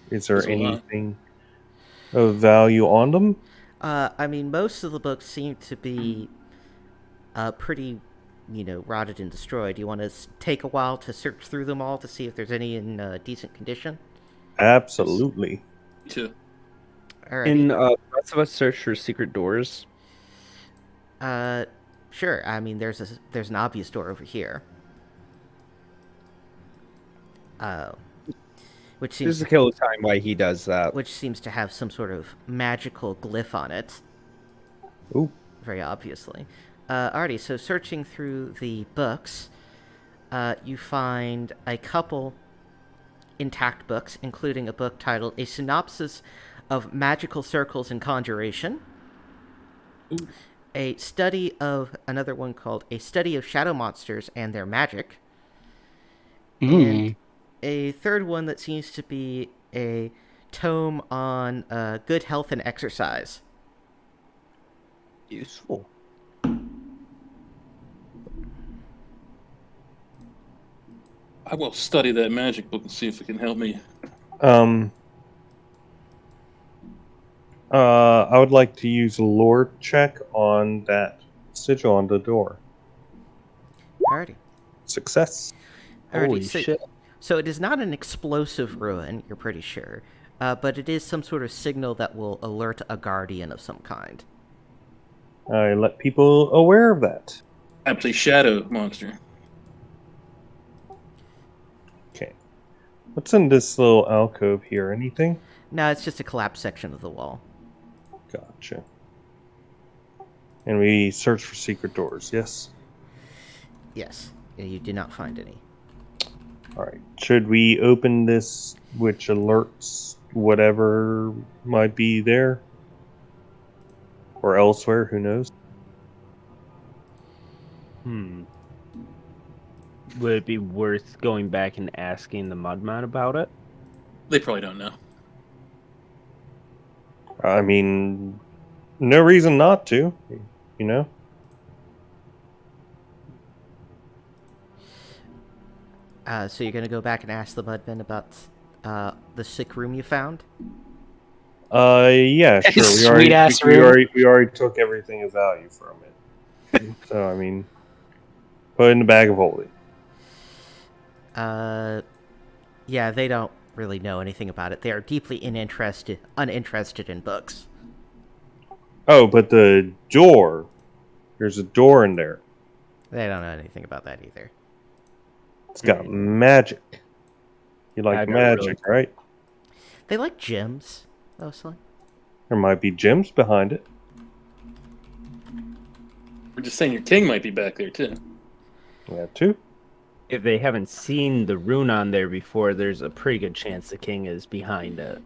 Is there That's a lot. anything of value on them? I mean, most of the books seem to be pretty, rotted and destroyed. You want to take a while to search through them all to see if there's any in decent condition? Absolutely. Me too. Alright. In rest of us search for secret doors. Sure. I mean, there's an obvious door over here. Which This is seems the kill time why he does that. which seems to have some sort of magical glyph on it. Ooh. Very obviously. Alrighty, so searching through the books, you find a couple intact books, including a book titled A Synopsis of Magical Circles and Conjuration. Ooh. A study of another one called A Study of Shadow Monsters and Their Magic. And a third one that seems to be a tome on good health and exercise. Useful. I will study that magic book and see if it can help me. I would like to use a lore check on that sigil on the door. Alrighty. Success. Alrighty, Holy so, shit. so it is not an explosive ruin, you're pretty sure. But it is some sort of signal that will alert a guardian of some kind. I let people aware of that. Aptly shadow monster. Okay. What's in this little alcove here? Anything? No, it's just a collapsed section of the wall. Gotcha. And we search for secret doors, yes? Yes, you did not find any. Alright. Should we open this, which alerts whatever might be there? Or elsewhere, who knows? Would it be worth going back and asking the Mudman about it? They probably don't know. I mean, no reason not to, you know? So you're gonna go back and ask the Mudmen about the sick room you found? Yeah, sure. Sweet ass We room. already took everything of value from it. So I mean, put it in the bag of holding. Yeah, they don't really know anything about it. They are deeply uninterested in books. Oh, but the door. There's a door in there. They don't know anything about that either. It's got magic. You like I've never really- magic, right? They like gems, mostly. There might be gems behind it. We're just saying your king might be back there too. Yeah, too. If they haven't seen the rune on there before, there's a pretty good chance the king is behind it.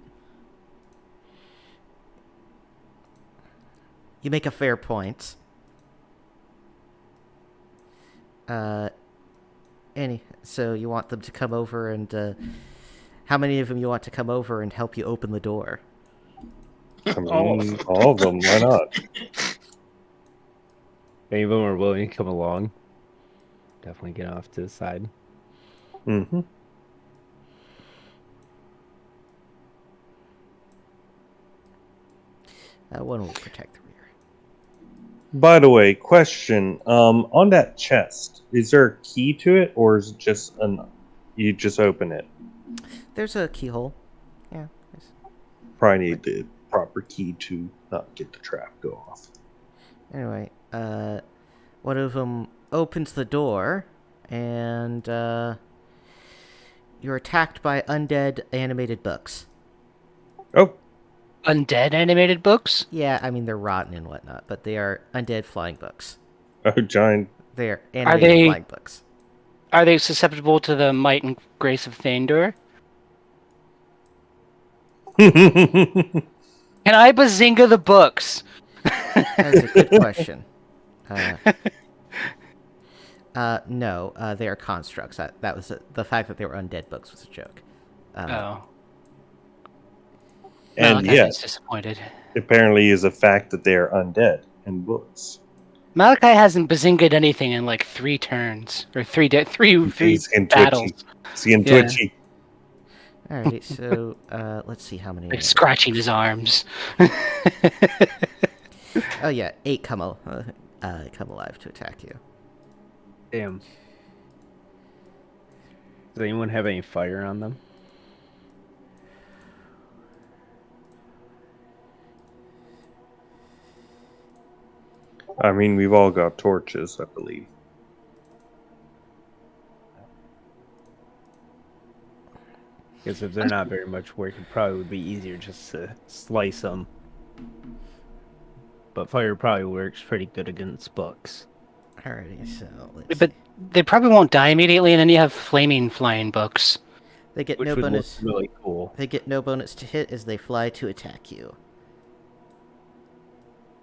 You make a fair point. So you want them to come over and, how many of them you want to come over and help you open the door? I mean, all of them. Why not? If any of them are willing to come along, definitely get off to the side. Mm-hmm. One will protect the rear. By the way, question. On that chest, is there a key to it, or is it just you just open it? There's a keyhole. Yeah. Probably need the proper key to not get the trap go off. Anyway, one of them opens the door, and you're attacked by undead animated books. Oh, Undead animated books? Yeah, I mean, they're rotten and whatnot, but they are undead flying books. giant. They're animated they- flying books. Are they susceptible to the might and grace of Thandor? Can I bazinga the books? That's a good question. No, they are constructs. That was the fact that they were undead books was a joke. Oh. And Malachi yes, is disappointed. apparently is a fact that they are undead in books. Malachi hasn't bazinga'd anything in like 3 turns. Or three He's getting battles. twitchy. He's getting Yeah. twitchy. Alrighty, so let's see how many. Like scratching his arms. Oh yeah, 8 come alive to attack you. Damn. Does anyone have any fire on them? I mean, we've all got torches, I believe. Because if they're not very much work, it probably would be easier just to slice them. But fire probably works pretty good against books. Alrighty, so let's But see. they probably won't die immediately, and then you have flaming flying books. They get Which no would bonus. look really cool. They get no bonus to hit as they fly to attack you.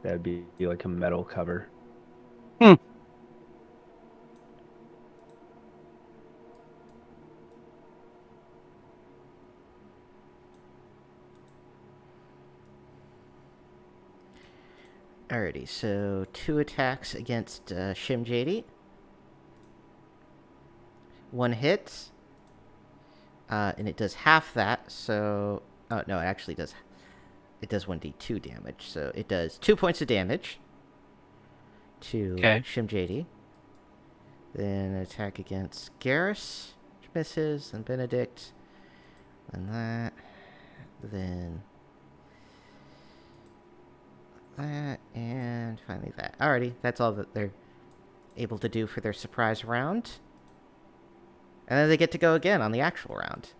That'd be like a metal cover. Alrighty, so 2 attacks against Shimjadi. 1 hit. And it does half that, so... Oh, no, it actually does... It does 1d2 damage, so it does 2 points of damage to Shimjadi. Then an attack against Garrus, which misses, and Benedict. And that. Then... that, and finally that. Alrighty, that's all that they're able to do for their surprise round. And then they get to go again on the actual round.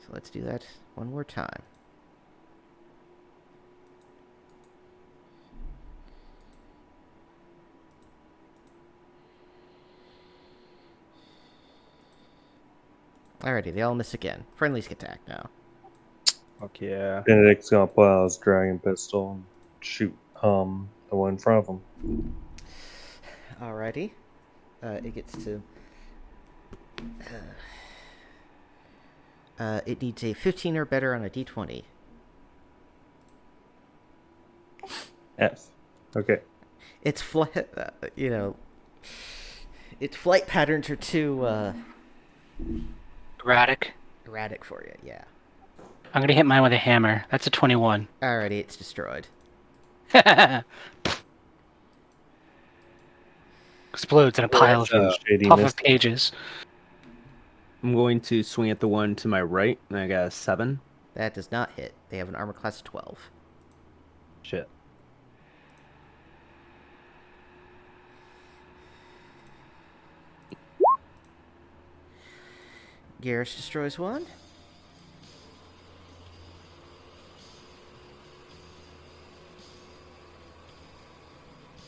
So let's do that one more time. Alrighty, they all miss again. Friendlies get to act now. Fuck yeah. Benedict's gonna pull out his dragon pistol and shoot the one in front of him. Alrighty. It gets to... it needs a 15 or better on a d20. F. Okay. It's its flight patterns are too Erratic. erratic for you. Yeah. I'm gonna hit mine with a hammer. That's a 21. Alrighty, it's destroyed. Explodes in a pile of Jim puff Shadiness. of pages. I'm going to swing at the one to my right, and I got a 7. That does not hit. They have an armor class of 12. Shit. Garrus destroys one.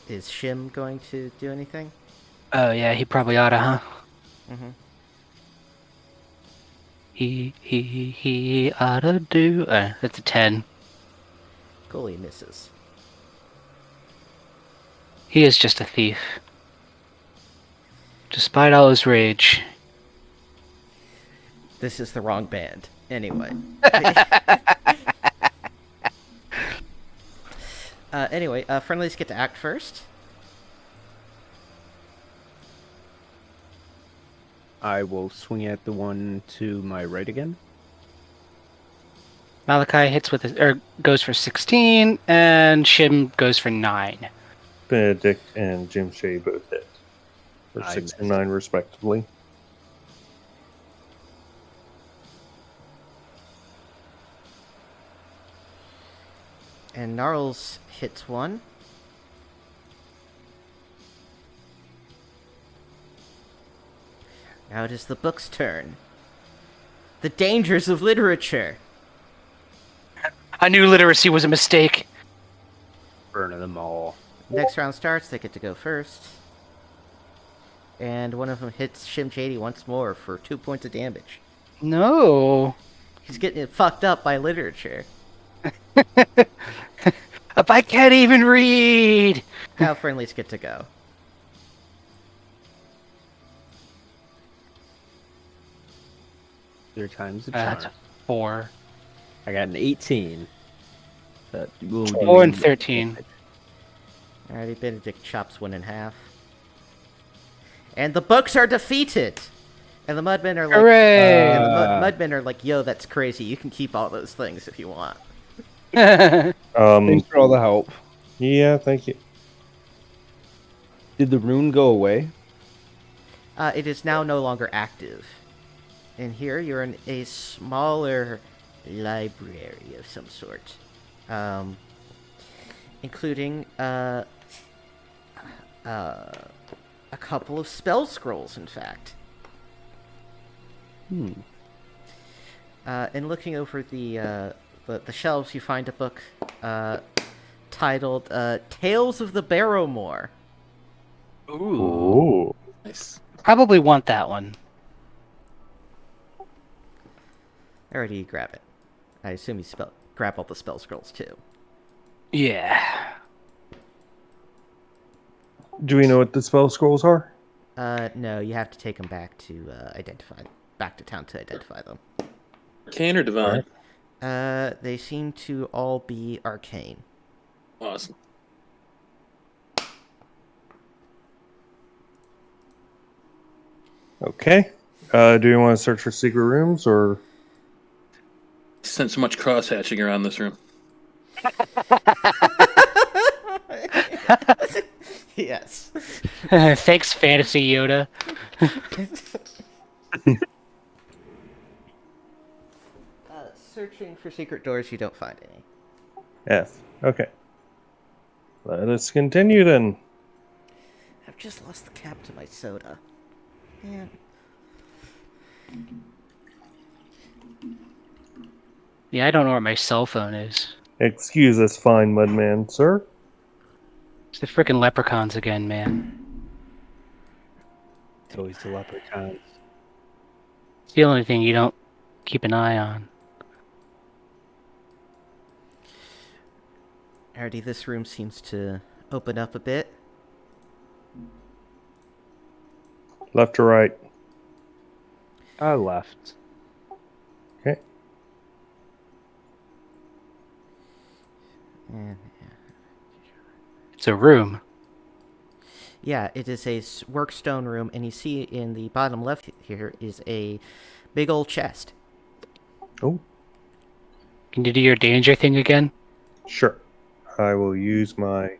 Is Shim going to do anything? Oh yeah, he probably oughta, huh? Mm-hmm. He oughta do. That's a 10. Goalie misses. He is just a thief. Despite all his rage. This is the wrong band. Anyway. Friendlies get to act first. I will swing at the one to my right again. Malachi hits with goes for 16, and Shim goes for 9. Benedict and Jim Shea both hit. For I 6 and missed. 9, respectively. And Gnarls hits one. Now it is the book's turn. The dangers of literature. I knew literacy was a mistake. Burning them all. Next round starts, they get to go first. And one of them hits Shim Shady once more for 2 points of damage. No. He's getting fucked up by literature. If I can't even read. Now friendlies get to go. There times the That's charm. 4. I got an 18. That will do 4 and 13. Alrighty, Benedict chops one in half. And the books are defeated! And the Mudmen are like... Hooray! And the Mudmen are like, yo, that's crazy. You can keep all those things if you want. Thanks for all the help. Yeah, thank you. Did the rune go away? It is now no longer active. And here you're in a smaller library of some sort. Including a couple of spell scrolls, in fact. And looking over the shelves, you find a book titled Tales of the Barrowmaze. Ooh. Nice. Probably want that one. Alrighty, you grab it. I assume you grab all the spell scrolls too. Yeah. Do we know what the spell scrolls are? No, you have to take them back to back to town to identify them. Arcane or divine? They seem to all be arcane. Awesome. Okay. Do we want to search for secret rooms, or... Sense so much cross-hatching around this room. Yes. Thanks, Fantasy Yoda. Searching for secret doors, you don't find any. F. Okay. Let us continue then. I've just lost the cap to my soda. Man. Yeah, I don't know where my cell phone is. Excuse us, fine mudman, sir. It's the frickin' leprechauns again, man. It's always the leprechauns. It's the only thing you don't keep an eye on. Alrighty, this room seems to open up a bit. Left or right? I left. Okay. And, It's a room. Yeah, it is a work stone room, and you see in the bottom left here is a big old chest. Oh, Can you do your danger thing again? sure. I will use my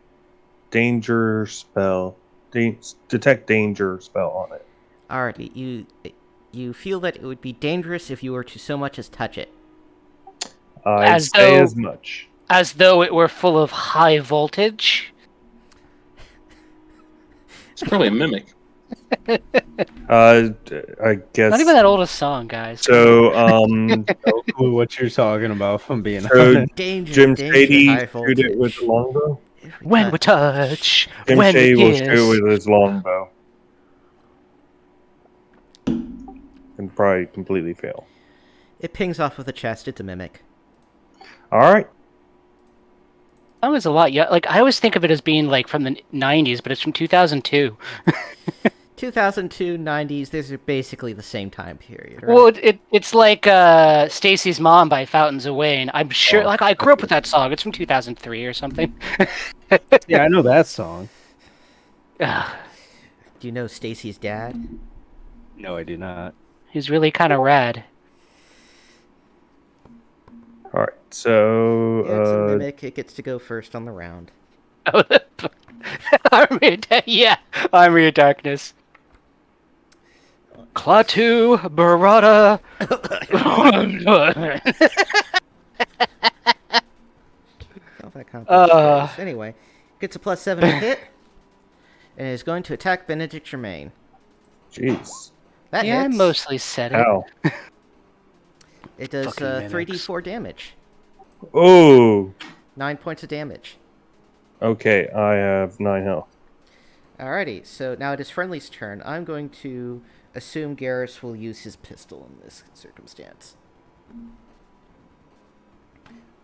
danger spell, detect danger spell on it. Alrighty, you feel that it would be dangerous if you were to so much as touch it. I'd As say though as much. as though it were full of high voltage. It's probably a mimic. I Not guess even that old a song, guys. so. No clue what you're talking about, if I'm being So honest. Danger, Jim danger, Shady high shoot it with voltage. the longbow. Every When we time. touch, Jim when we Shady will shoot kiss. with his longbow and probably completely fail. It pings off of the chest. It's a mimic. All right. That was a lot. Yeah, like I always think of it as being like from the '90s, but it's from 2002. 2002, 90s, these are basically the same time period, right? Well, it's like Stacy's Mom by Fountains of Wayne. I'm sure. Oh. Like I grew up with that song. It's from 2003 or something. Yeah, I know that song. Ugh, Do you know Stacy's dad? No, I do not. he's really kind of rad. All right. So Yeah, it's a mimic. It gets to go first on the round. Yeah, Army of Darkness. Klaatu Barada. Not that complex. Uh. Anyway, gets a +7 to hit, and is going to attack Benedict Germain. jeez. That Yeah, I hits. mostly said it. Ow. It does Fucking mimics. 3d4 damage. Oh. 9 points of damage. Okay. I have 9 health. Alrighty, so now it is Friendly's turn. I'm going to assume Garrus will use his pistol in this circumstance.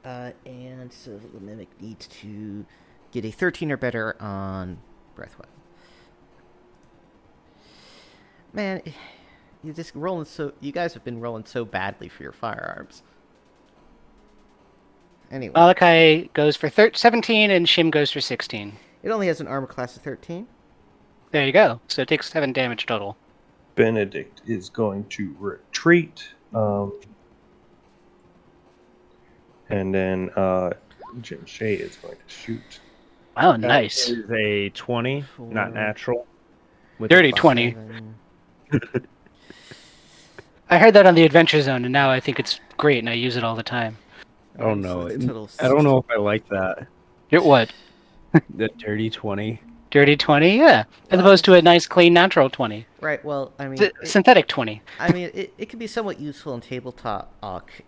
And so the Mimic needs to get a 13 or better on Breath Weapon. Man, you just rolling so... You guys have been rolling so badly for your firearms. Anyway, Malachi goes for 17 and Shim goes for 16. it only has an armor class of 13. There you go. So it takes 7 damage total. Benedict is going to retreat. And then Jim Shea is going to shoot. Oh, nice. That is a 20, not Four. natural. With Dirty a 20. 7. I heard that on the Adventure Zone, and now I think it's great, and I use it all the time. Oh So no, it's a total of I don't know 16. if I like that. You're what? The dirty 20. Dirty 20? Yeah. As opposed to a nice, clean, natural 20. Right, well, I mean... Synthetic 20. I mean, it can be somewhat useful in tabletop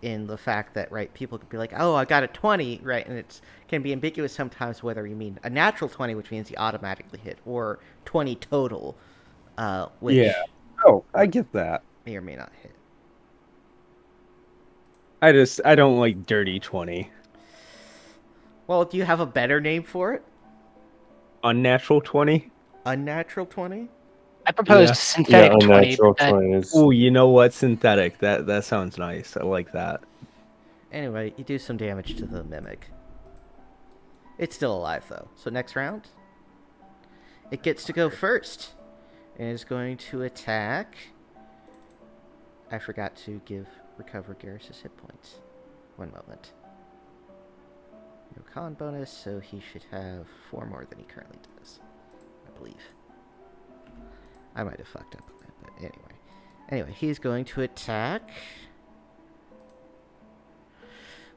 in the fact that, right, people could be like, oh, I got a 20, right, and it can be ambiguous sometimes whether you mean a natural 20, which means you automatically hit, or 20 total, which Yeah. Oh, I get that. may or may not hit. I don't like dirty 20. Well, do you have a better name for it? Unnatural 20? Unnatural 20? I proposed Yeah. synthetic 20. unnatural But 20 is. Oh, you know what? Synthetic. That sounds nice. I like that. Anyway, you do some damage to the Mimic. It's still alive, though. So next round, it gets to go first. And is going to attack... I forgot to recover Garrus' hit points. One moment. No con bonus, so he should have 4 more than he currently does, I believe. I might have fucked up on that, but anyway. Anyway, he's going to attack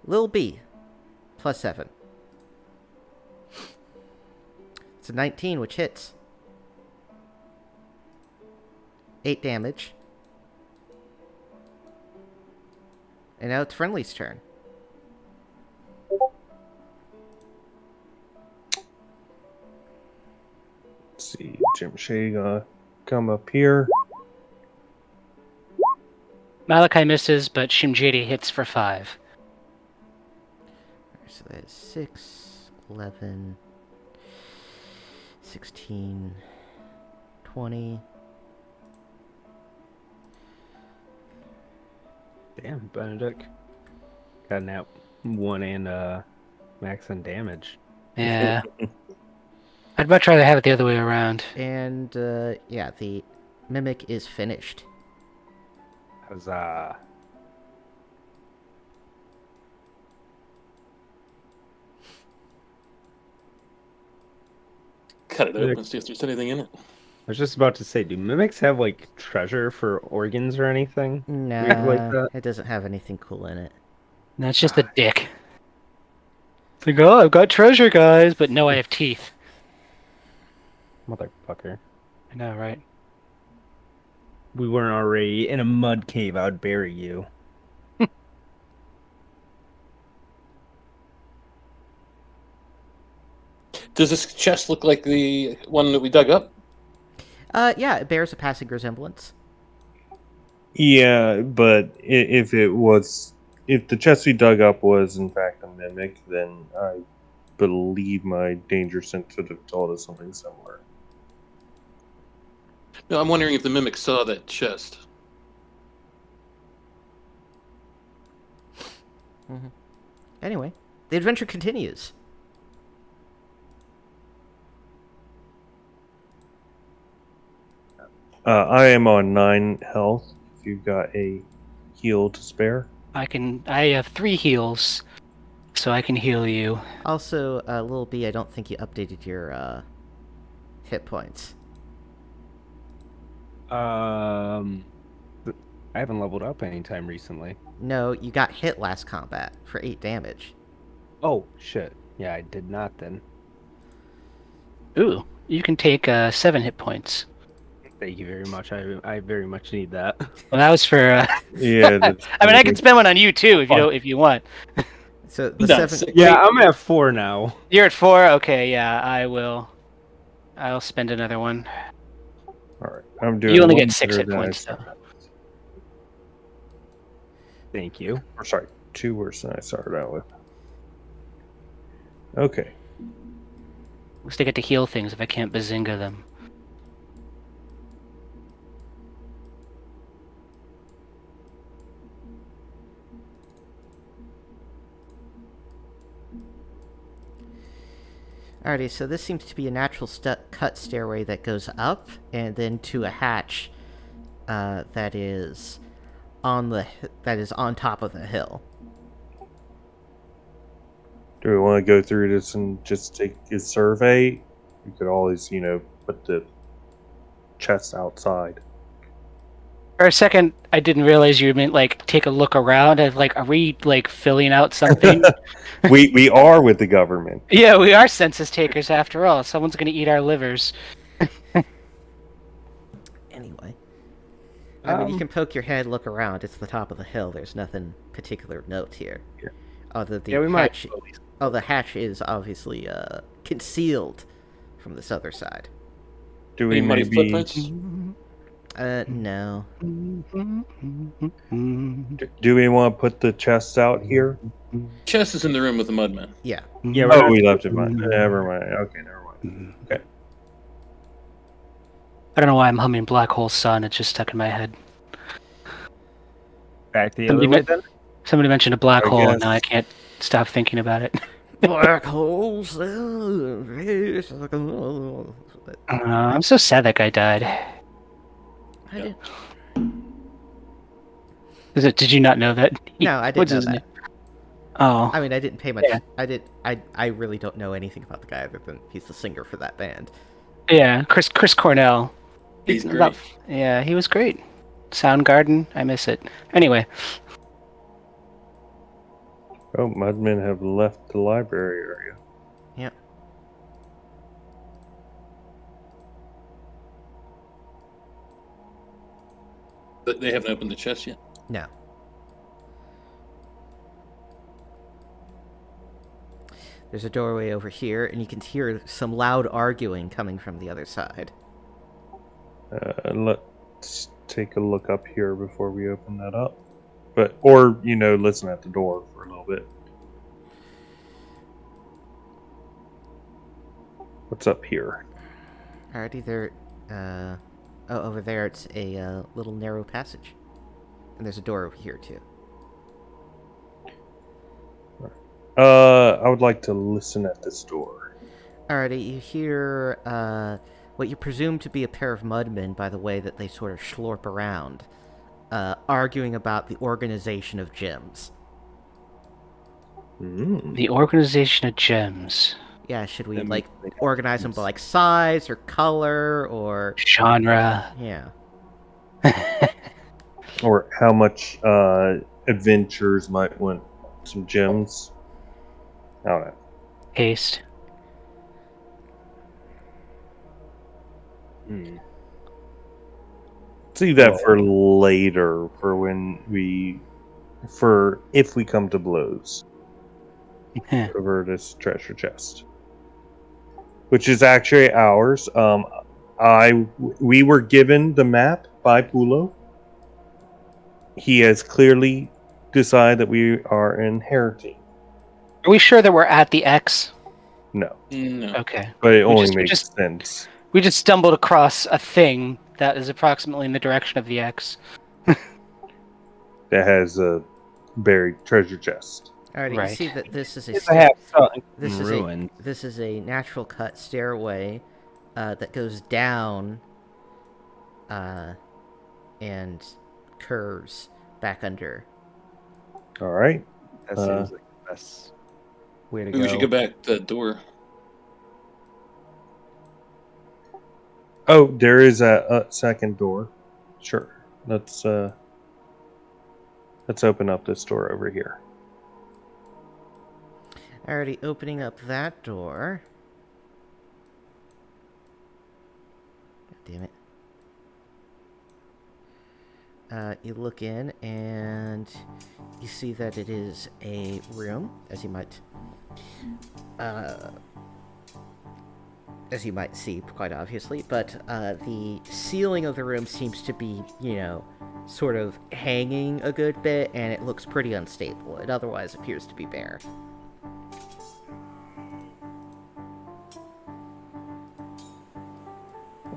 Lil B, +7. It's a 19, which hits. 8 damage. And now it's Friendly's turn. Let's see. Jim Shea gonna come up here. Malachi misses, but Shimjiri hits for 5. So that is 6, 11, 16, 20. Damn, Benedict. Got that 1 and max on damage. Yeah. I I'd much rather have it the other way around. And, yeah, the mimic is finished. Huzzah. Cut it Yeah. open, see if there's anything in it. I was just about to say, do mimics have like treasure for organs or anything? Nah, Weird like that? it doesn't have anything cool in it. No, it's just a dick. It's like, oh, I've got treasure, guys, but no, I have teeth. Motherfucker. I know, right? We weren't already in a mud cave, I'd bury you. Does this chest look like the one that we dug up? Yeah, it bears a passing resemblance. Yeah, but if the chest we dug up was in fact a mimic, then I believe my danger sense would have told us something similar. No, I'm wondering if the mimic saw that chest. Anyway, the adventure continues. I am on 9 health. If you've got a heal to spare. I have 3 heals, so I can heal you. Also, Lil B, I don't think you updated your, hit points. I haven't leveled up anytime recently. No, you got hit last combat for 8 damage. Oh, shit. Yeah, I did not then. Ooh, you can take 7 hit points. Thank you very much. I very much need that. Well, that was for. Yeah, that's I mean, I can spend one on you too if you want. So the Not 7... sick. Yeah, I'm at 4 now. You're at 4. Okay, yeah, I will. I'll spend another one. all right. I'm doing. You only one get 6 better hit than I points, started. though. Thank you. Or sorry, 2 worse than I started out with. Okay. At least I get to heal things if I can't bazinga them. Alrighty, so this seems to be a natural cut stairway that goes up, and then to a hatch, that is on top of the hill. Do we want to go through this and just take a survey? We could always, put the chest outside. For a second, I didn't realize you meant like take a look around. I was like, are we like filling out something? we are with the government. Yeah, we are census takers after all. Someone's gonna eat our livers. Anyway. I mean, you can poke your head, look around. It's the top of the hill. There's nothing particular note here. Yeah. Although the Yeah, we might. hatch... Oh, the hatch is obviously, concealed from this other side. Do we Any muddy maybe footprints? No. do we want to put the chests out here? Chest is in the room with the mudman. Yeah. Yeah, Oh, we left it. Never mind. Okay, never mind. Okay. I don't know why I'm humming Black Hole Sun. It's just stuck in my head. back the Somebody other way met- then. Somebody mentioned a black I hole, and guess. now I can't stop thinking about it. Black holes. I'm so sad that guy died. I did. Did you not know that? No, I What's didn't know his that. name? Oh, I mean, I didn't pay much. Yeah. I really don't know anything about the guy other than he's the singer for that band. yeah, Chris Cornell. He's great. Yeah, he was great. Soundgarden, I miss it. Anyway, Oh, mudmen have left the library area. Yeah. But they haven't opened the chest yet. No. There's a doorway over here, and you can hear some loud arguing coming from the other side. Let's take a look up here before we open that up. Or listen at the door for a little bit. What's up here? Alrighty, there. Over there, it's a little narrow passage, and there's a door over here too. I would like to listen at this door. Alrighty, you hear what you presume to be a pair of mudmen by the way that they sort of slurp around, arguing about the organization of gyms. The organization of gems. Yeah, should we That like makes sense. organize them by like size or color or Genre. yeah? Or how much adventures might want some gems. I don't know. Taste. Hmm. See that Well- for later, for if we come to blows over this treasure chest, which is actually ours. We were given the map by Pulo. He has clearly decided that we are inheriting. Are we sure that we're at the X? No, No. Okay. but it We only just- we makes just- sense. We just stumbled across a thing that is approximately in the direction of the X. That has a buried treasure chest. Alrighty, you Right. see that this is a If I have something this is ruined. this is a natural cut stairway that goes down and curves back under. All right. That seems like the best way to Maybe go. we should go back to that door. Oh, there is a second door. Sure. Let's open up this door over here. Alrighty, opening up that door. God damn it. You look in and you see that it is a room, as you might see quite obviously, but the ceiling of the room seems to be, sort of hanging a good bit, and it looks pretty unstable. It otherwise appears to be bare.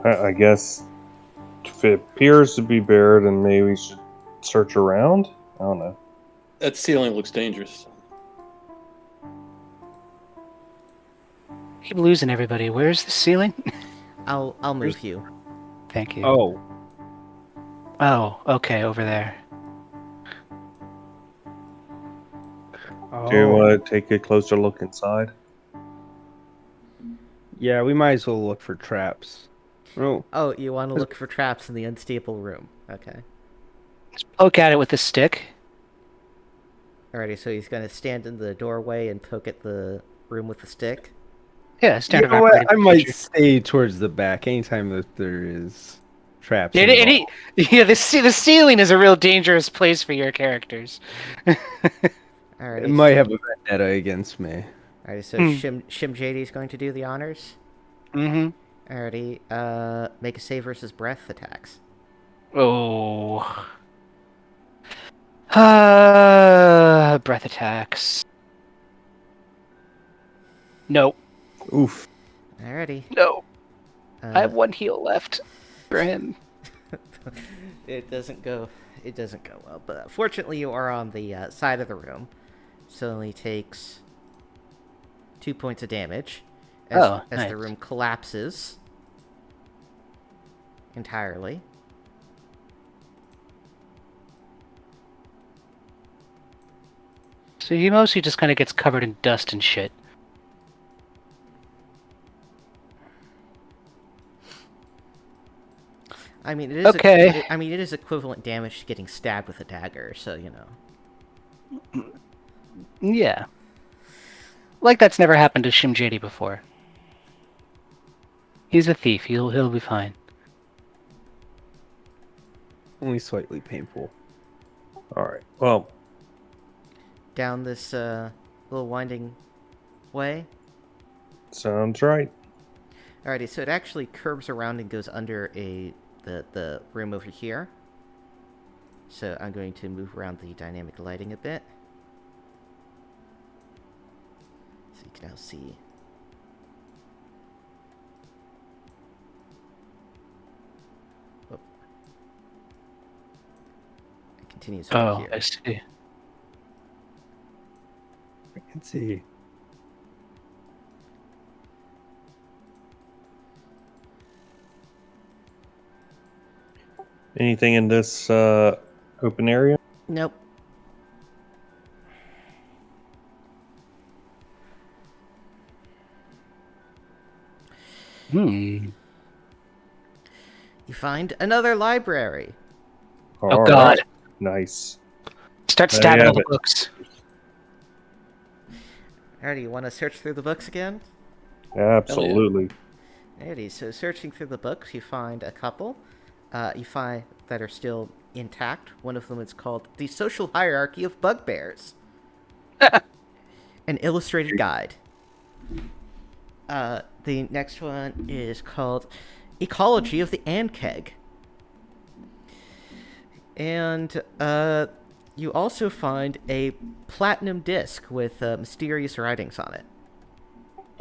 I guess if it appears to be bare, then maybe we should search around. I don't know. That ceiling looks dangerous. Keep losing everybody. Where's the ceiling? I'll move you. Thank you. Oh, Oh, okay, over there. oh. Do you want to take a closer look inside? Yeah, we might as well look for traps. Oh, Oh, you want to look for traps in the unstable room. Okay. Just poke at it with a stick. Alrighty, so he's gonna stand in the doorway and poke at the room with the stick. Yeah, you standard know what? operating I might procedure. stay towards the back anytime that there is traps. Yeah, involved. yeah, the ceiling is a real dangerous place for your characters. Alrighty. It might have a vendetta against me. Alrighty, so Hmm. Shim JD is going to do the honors. Mm-hmm. Alrighty, make a save versus breath attacks. Oh. Breath attacks. No. Oof. Alrighty. No. I have Uh, one heal left for him. it doesn't go well, but fortunately you are on the side of the room, so it only takes 2 points of damage as, Oh, as nice. the room collapses entirely. So he mostly just kind of gets covered in dust and shit. I mean, it is Okay. it is equivalent damage to getting stabbed with a dagger, so Yeah. Like that's never happened to Shimjadi before. He's a thief. He'll be fine. Only slightly painful. All right. Well, down this little winding way. sounds right. Alrighty, so it actually curves around and goes under the room over here. So I'm going to move around the dynamic lighting a bit. So you can now see. Whoop. It continues over Oh, here. I see. I can see. Anything in this open area? Nope. Hmm. You find another library. Oh God! Nice. Start There you stabbing all have the it. Alrighty, books. you want to search through the books again? Absolutely. Alrighty, so searching through the books, you find a couple. You find that are still intact. One of them is called The Social Hierarchy of Bugbears. An illustrated guide. The next one is called Ecology of the Ankeg. And you also find a platinum disc with mysterious writings on it.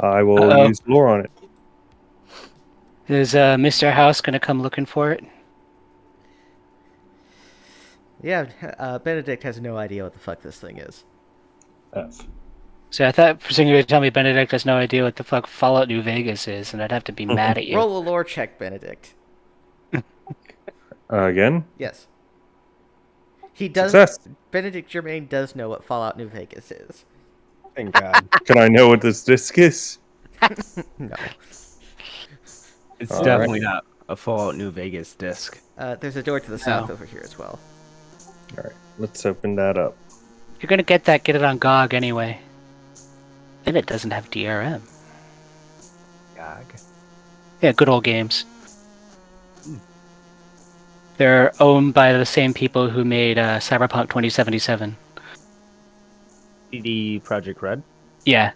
I will Uh-oh. use lore on it. Is Mr. House gonna come looking for it? Yeah, Benedict has no idea what the fuck this thing is. F. So I thought for some reason you would tell me Benedict has no idea what the fuck Fallout New Vegas is, and I'd have to be mad at you. Roll a lore check, Benedict. Again? Yes. He does. Success. Benedict Germain does know what Fallout New Vegas is. Thank God. Can I know what this disc is? No. It's All definitely not a Fallout New Vegas disc. There's a door to the south No. over here as well. All right, let's open that up. If you're gonna get that, get it on GOG anyway. And it doesn't have DRM. Gog. Yeah, good old games. They're owned by the same people who made Cyberpunk 2077. CD Project Red. Yeah,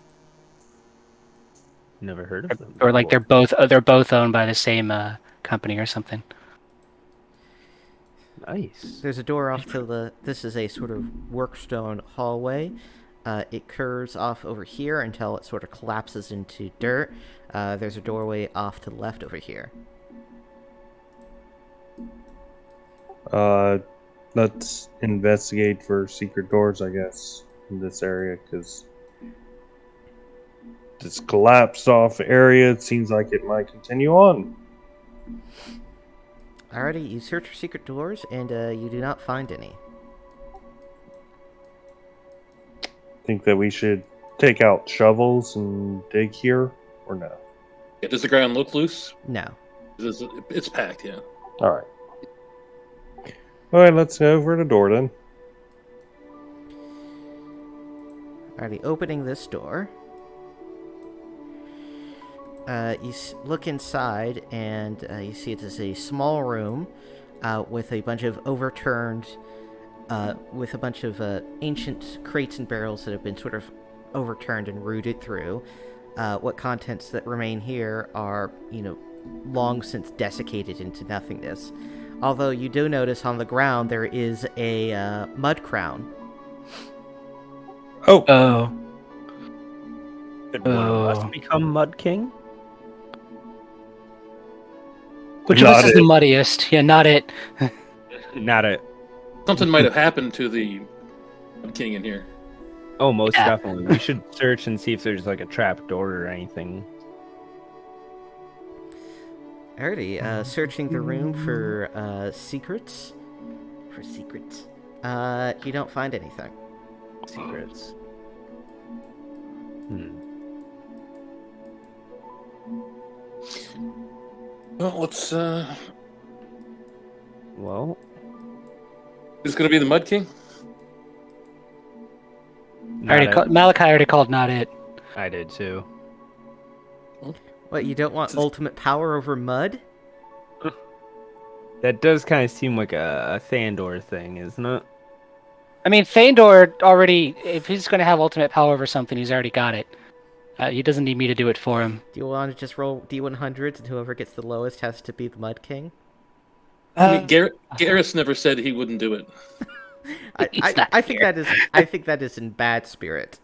Never heard of them. or like before. they're both owned by the same company or something. Nice. There's a door off to the. This is a sort of workstone hallway. It curves off over here until it sort of collapses into dirt. There's a doorway off to the left over here. Let's investigate for secret doors, I guess, in this area, because this collapsed off area, it seems like it might continue on. Alrighty, you search for secret doors, and you do not find any. Think that we should take out shovels and dig here, or no? Yeah, does the ground look loose? No. It's packed, yeah. All right. All right, let's go over the door then. Alrighty, opening this door. You look inside, and you see it is a small room with a bunch of overturned, with a bunch of ancient crates and barrels that have been sort of overturned and rooted through. What contents that remain here are, long since desiccated into nothingness. Although you do notice on the ground there is a mud crown. Oh, Oh, Did one of Oh. us become Mud King? which of Not us is it. the muddiest? Yeah, not it. Not it. Something might have happened to the king in here. Oh, most Yeah. definitely. We should search and see if there's like a trap door or anything. Alrighty, searching the room for secrets. For secrets. You don't find anything. Secrets. Well, let's. Well, Is it going to be the Mud King? not it. Malachi already called not it. I did too. What, you don't want ultimate power over mud? That does kind of seem like a Thandor thing, isn't it? I mean, Thandor already, if he's going to have ultimate power over something, he's already got it. He doesn't need me to do it for him. Do you want to just roll D100s and whoever gets the lowest has to be the Mud King? I mean, Garrus never said he wouldn't do it. He's not I think that is in bad spirit.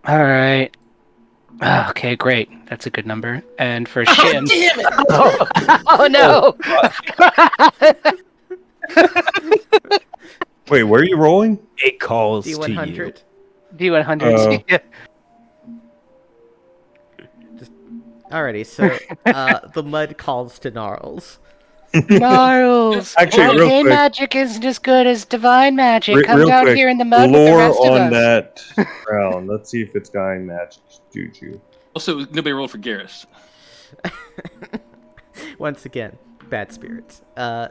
All right. Okay, great. That's a good number. And for Shin. Damn it! Oh no! wait, where are you rolling? It calls to you. D100. D100s. Alrighty, so the mud calls to Gnarls. Gnarls! Actually, real Arcane quick. magic isn't as good as divine magic. Come Real down quick, here in the mud with the lore rest of on us. that round. Let's see if it's guy magic juju. Also, nobody rolled for Garrus. Once again, bad spirits. No,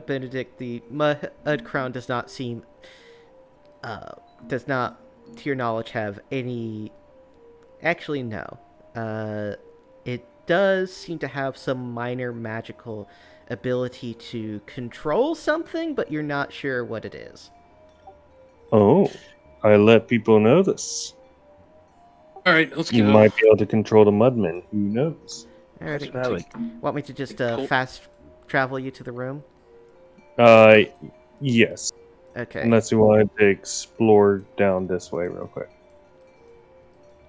Benedict, the mud crown does not seem, does not, to your knowledge, have any. Actually, no. It does seem to have some minor magical ability to control something, but you're not sure what it is. Oh, I let people know this. All right, let's You go. might be able to control the mudmen. Who knows? Alrighty. Valley. Want me to just Cool. fast travel you to the room? Yes. Okay. Unless you wanted to explore down this way real quick.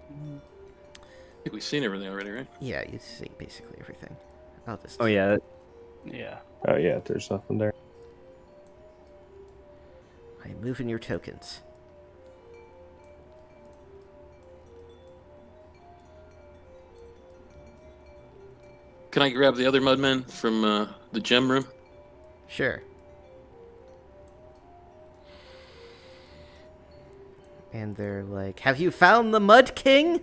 I think we've seen everything already, right? Yeah, you see basically everything. I'll just. Oh yeah, Yeah. Oh yeah, there's nothing there. I'm moving your tokens. Can I grab the other mudmen from the gem room? Sure. And they're like, "Have you found the Mud King?"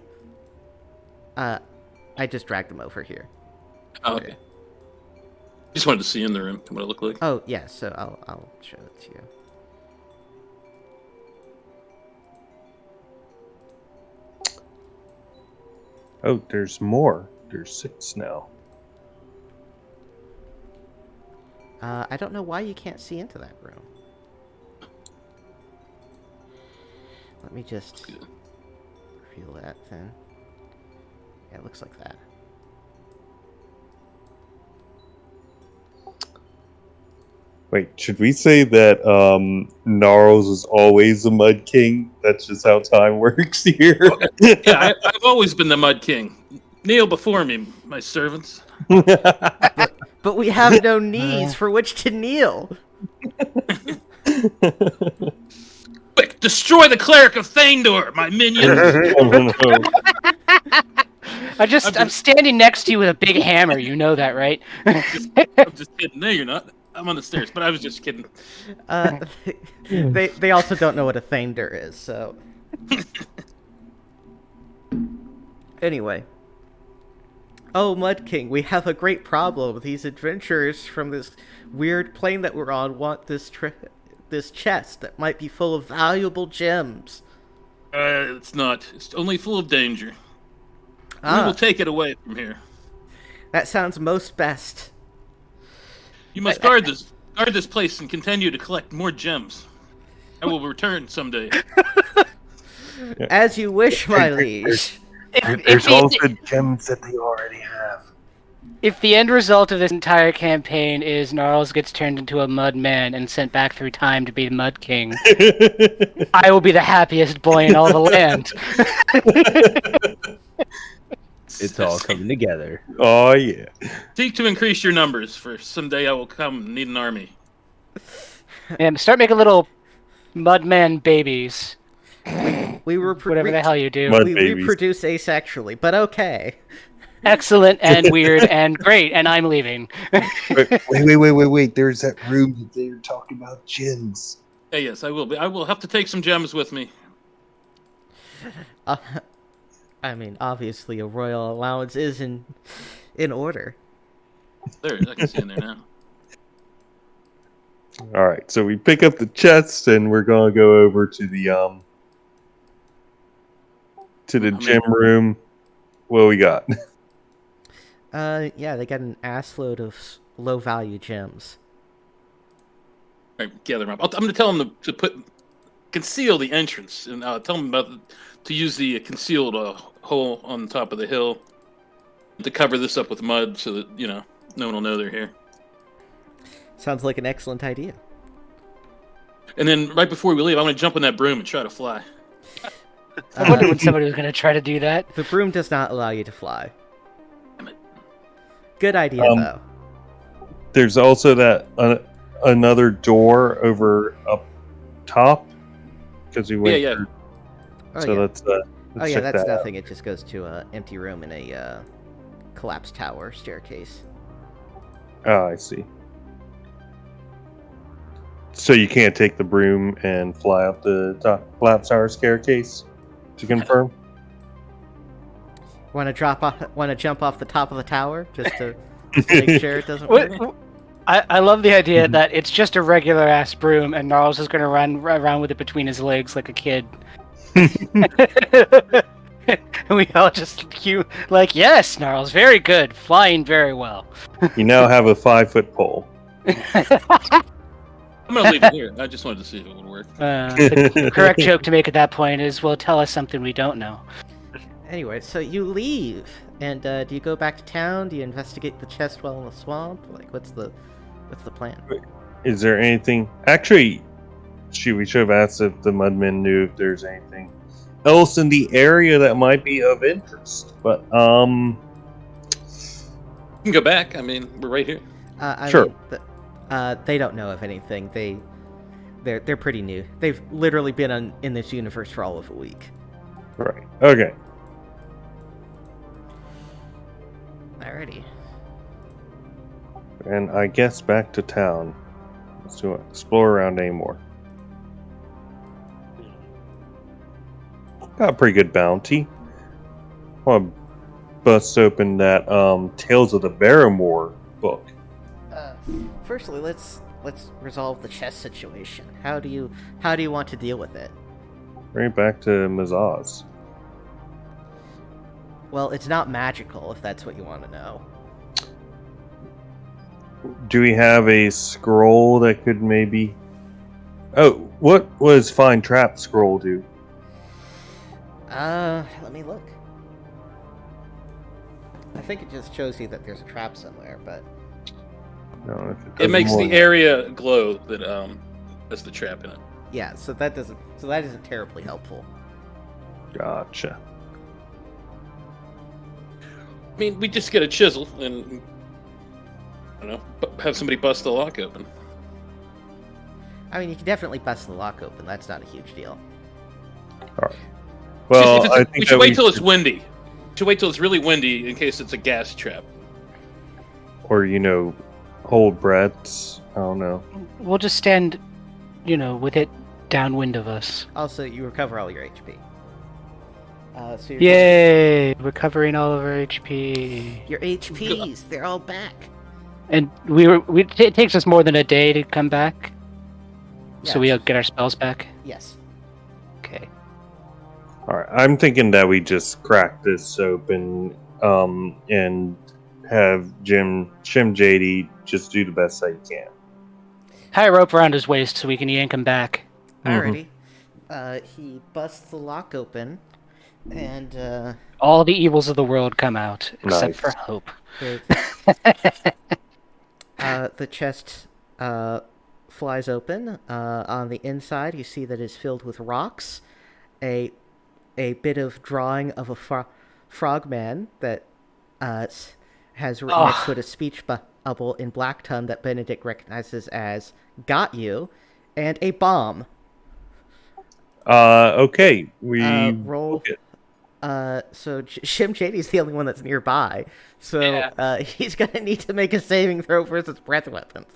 I just dragged them over here. Oh, okay. Just wanted to see in the room what it looked like. Oh yeah, so I'll show it to you. Oh, there's more. There's 6 now. I don't know why you can't see into that room. Let me just reveal that then. Yeah, it looks like that. Wait, should we say that Gnarls is always the Mud King? That's just how time works here. Yeah, I've always been the Mud King. Kneel before me, my servants. But we have no knees for which to kneel. Quick, destroy the cleric of Thandor, my minions. I'm standing next to you with a big hammer. You know that, right? I'm just kidding. No, you're not. I'm on the stairs, but I was just kidding. They also don't know what a Thander is, so. Anyway. Oh, Mud King, we have a great problem. These adventurers from this weird plane that we're on want this chest that might be full of valuable gems. It's not. It's only full of danger. We Ah, will take it away from here. that sounds most best. You must guard this place and continue to collect more gems. I will return someday. As you wish, my liege. There's also gems that they already have. If the end result of this entire campaign is Gnarls gets turned into a mud man and sent back through time to be the Mud King, I will be the happiest boy in all the land. it's all coming together. Oh yeah. Seek to increase your numbers, for someday I will come and need an army. And start making little mudman babies. We were Whatever the hell you do. Mud we babies. reproduce asexually, but okay. Excellent and weird and great, and I'm leaving. Wait. There's that room that they were talking about gems. Hey, yes, I will be. I will have to take some gems with me. I mean, obviously, a royal allowance is in order. There, I can see in there now. All right, so we pick up the chest and we're gonna go over to the gym room. What we got? Yeah, they got an assload of low-value gems. All right, gather them up. I'm going to tell them to conceal the entrance, and tell them to use the concealed hole on top of the hill to cover this up with mud, so that no one will know they're here. Sounds like an excellent idea. And then right before we leave, I'm going to jump on that broom and try to fly. I wonder when somebody was going to try to do that. The broom does not allow you to fly. Damn it. Good idea, though. There's also that another door over up top because we went. Yeah. through- Oh So yeah. let's Oh yeah, check that's that out. nothing. It just goes to an empty room in a collapsed tower staircase. Oh, I see. So you can't take the broom and fly up the collapse tower staircase to confirm? Want to drop off? Want to jump off the top of the tower just to make sure it doesn't What? work? I love the idea that it's just a regular ass broom, and Gnarls is going to run around with it between his legs like a kid. And we all just cue like, yes, Gnarls, very good, flying very well. You now have a 5-foot pole. I'm gonna leave it here. I just wanted to see if it would work. The correct joke to make at that point is, well, tell us something we don't know. Anyway, so you leave, and do you go back to town? Do you investigate the chest well in the swamp? Like, what's the plan? Is there anything? Actually, we should have asked if the Mudmen knew if there's anything else in the area that might be of interest. But You can go back. I mean, we're right here. Sure. Mean, they don't know of anything. They're pretty new. They've literally been in this universe for all of a week. right. Okay. Alrighty. And I guess back to town. Let's do it. Explore around anymore. Got a pretty good bounty. I want to bust open that Tales of the Barrowmaze book. Firstly, let's resolve the chest situation. How do you want to deal with it? Right back to Mazaz. Well, it's not magical, if that's what you want to know. Do we have a scroll that could maybe... Oh, what was Find Trap scroll do? Let me look. I think it just shows you that there's a trap somewhere, but... No, if It does makes more the than- area glow that has the trap in it. Yeah, so that isn't terribly helpful. Gotcha. I mean, we just get a chisel and I don't know, have somebody bust the lock open. I mean, you can definitely bust the lock open. That's not a huge deal. Well, I we think should that wait till it's windy. We should wait till it's really windy in case it's a gas trap. Or, hold breaths. I don't know. We'll just stand, with it downwind of us. Also, you recover all your HP. So Yay! Recovering all of our HP. your HPs, they're all back. And it takes us more than a day to come back, so Yes. we'll get our spells back. Yes. Okay. Alright, I'm thinking that we just crack this open and have Shim JD just do the best that he can. Tie a rope around his waist so we can yank him back. Alrighty. He busts the lock open, and All the evils of the world come out, except Nice. for hope. the chest flies open. On the inside, you see that it's filled with rocks. A bit of drawing of a frogman that has written next to it a speech bubble in black tongue that Benedict recognizes as "Got you," and a bomb. Okay. We Roll. book it. So Shim JD's the only one that's nearby, so Yeah. he's gonna need to make a saving throw versus breath weapons.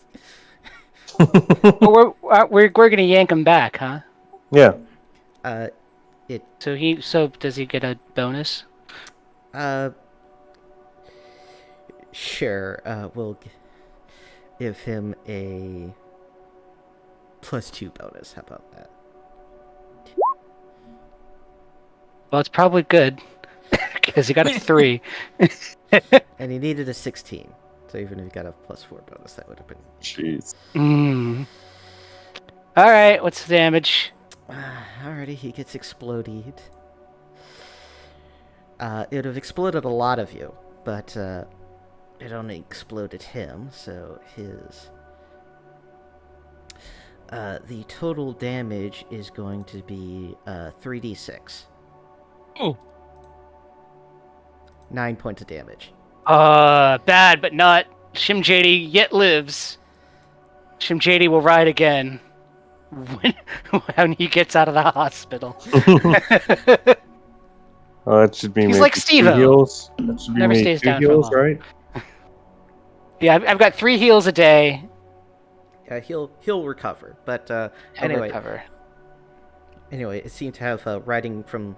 Well, we're gonna yank him back, huh? Yeah. So does he get a bonus? Sure. We'll give him a +2 bonus. How about that? Well, it's probably good because he got a 3. And he needed a 16, so even if he got a +4 bonus, that would have been. Jeez. All right, what's the damage? Alrighty, he gets exploded. It would have exploded a lot of you, but it only exploded him, so his... the total damage is going to be 3d6. Oh. 9 points of damage. Bad, but not. Shim JD yet lives. Shim JD will ride again. when he gets out of the hospital. That should be He's maybe like 2 Steve-O. heals. That should be Never maybe stays 2 down for heals, long. right? Yeah, I've got 3 heals a day. He'll recover. But He'll anyway, recover. it seemed to have writing from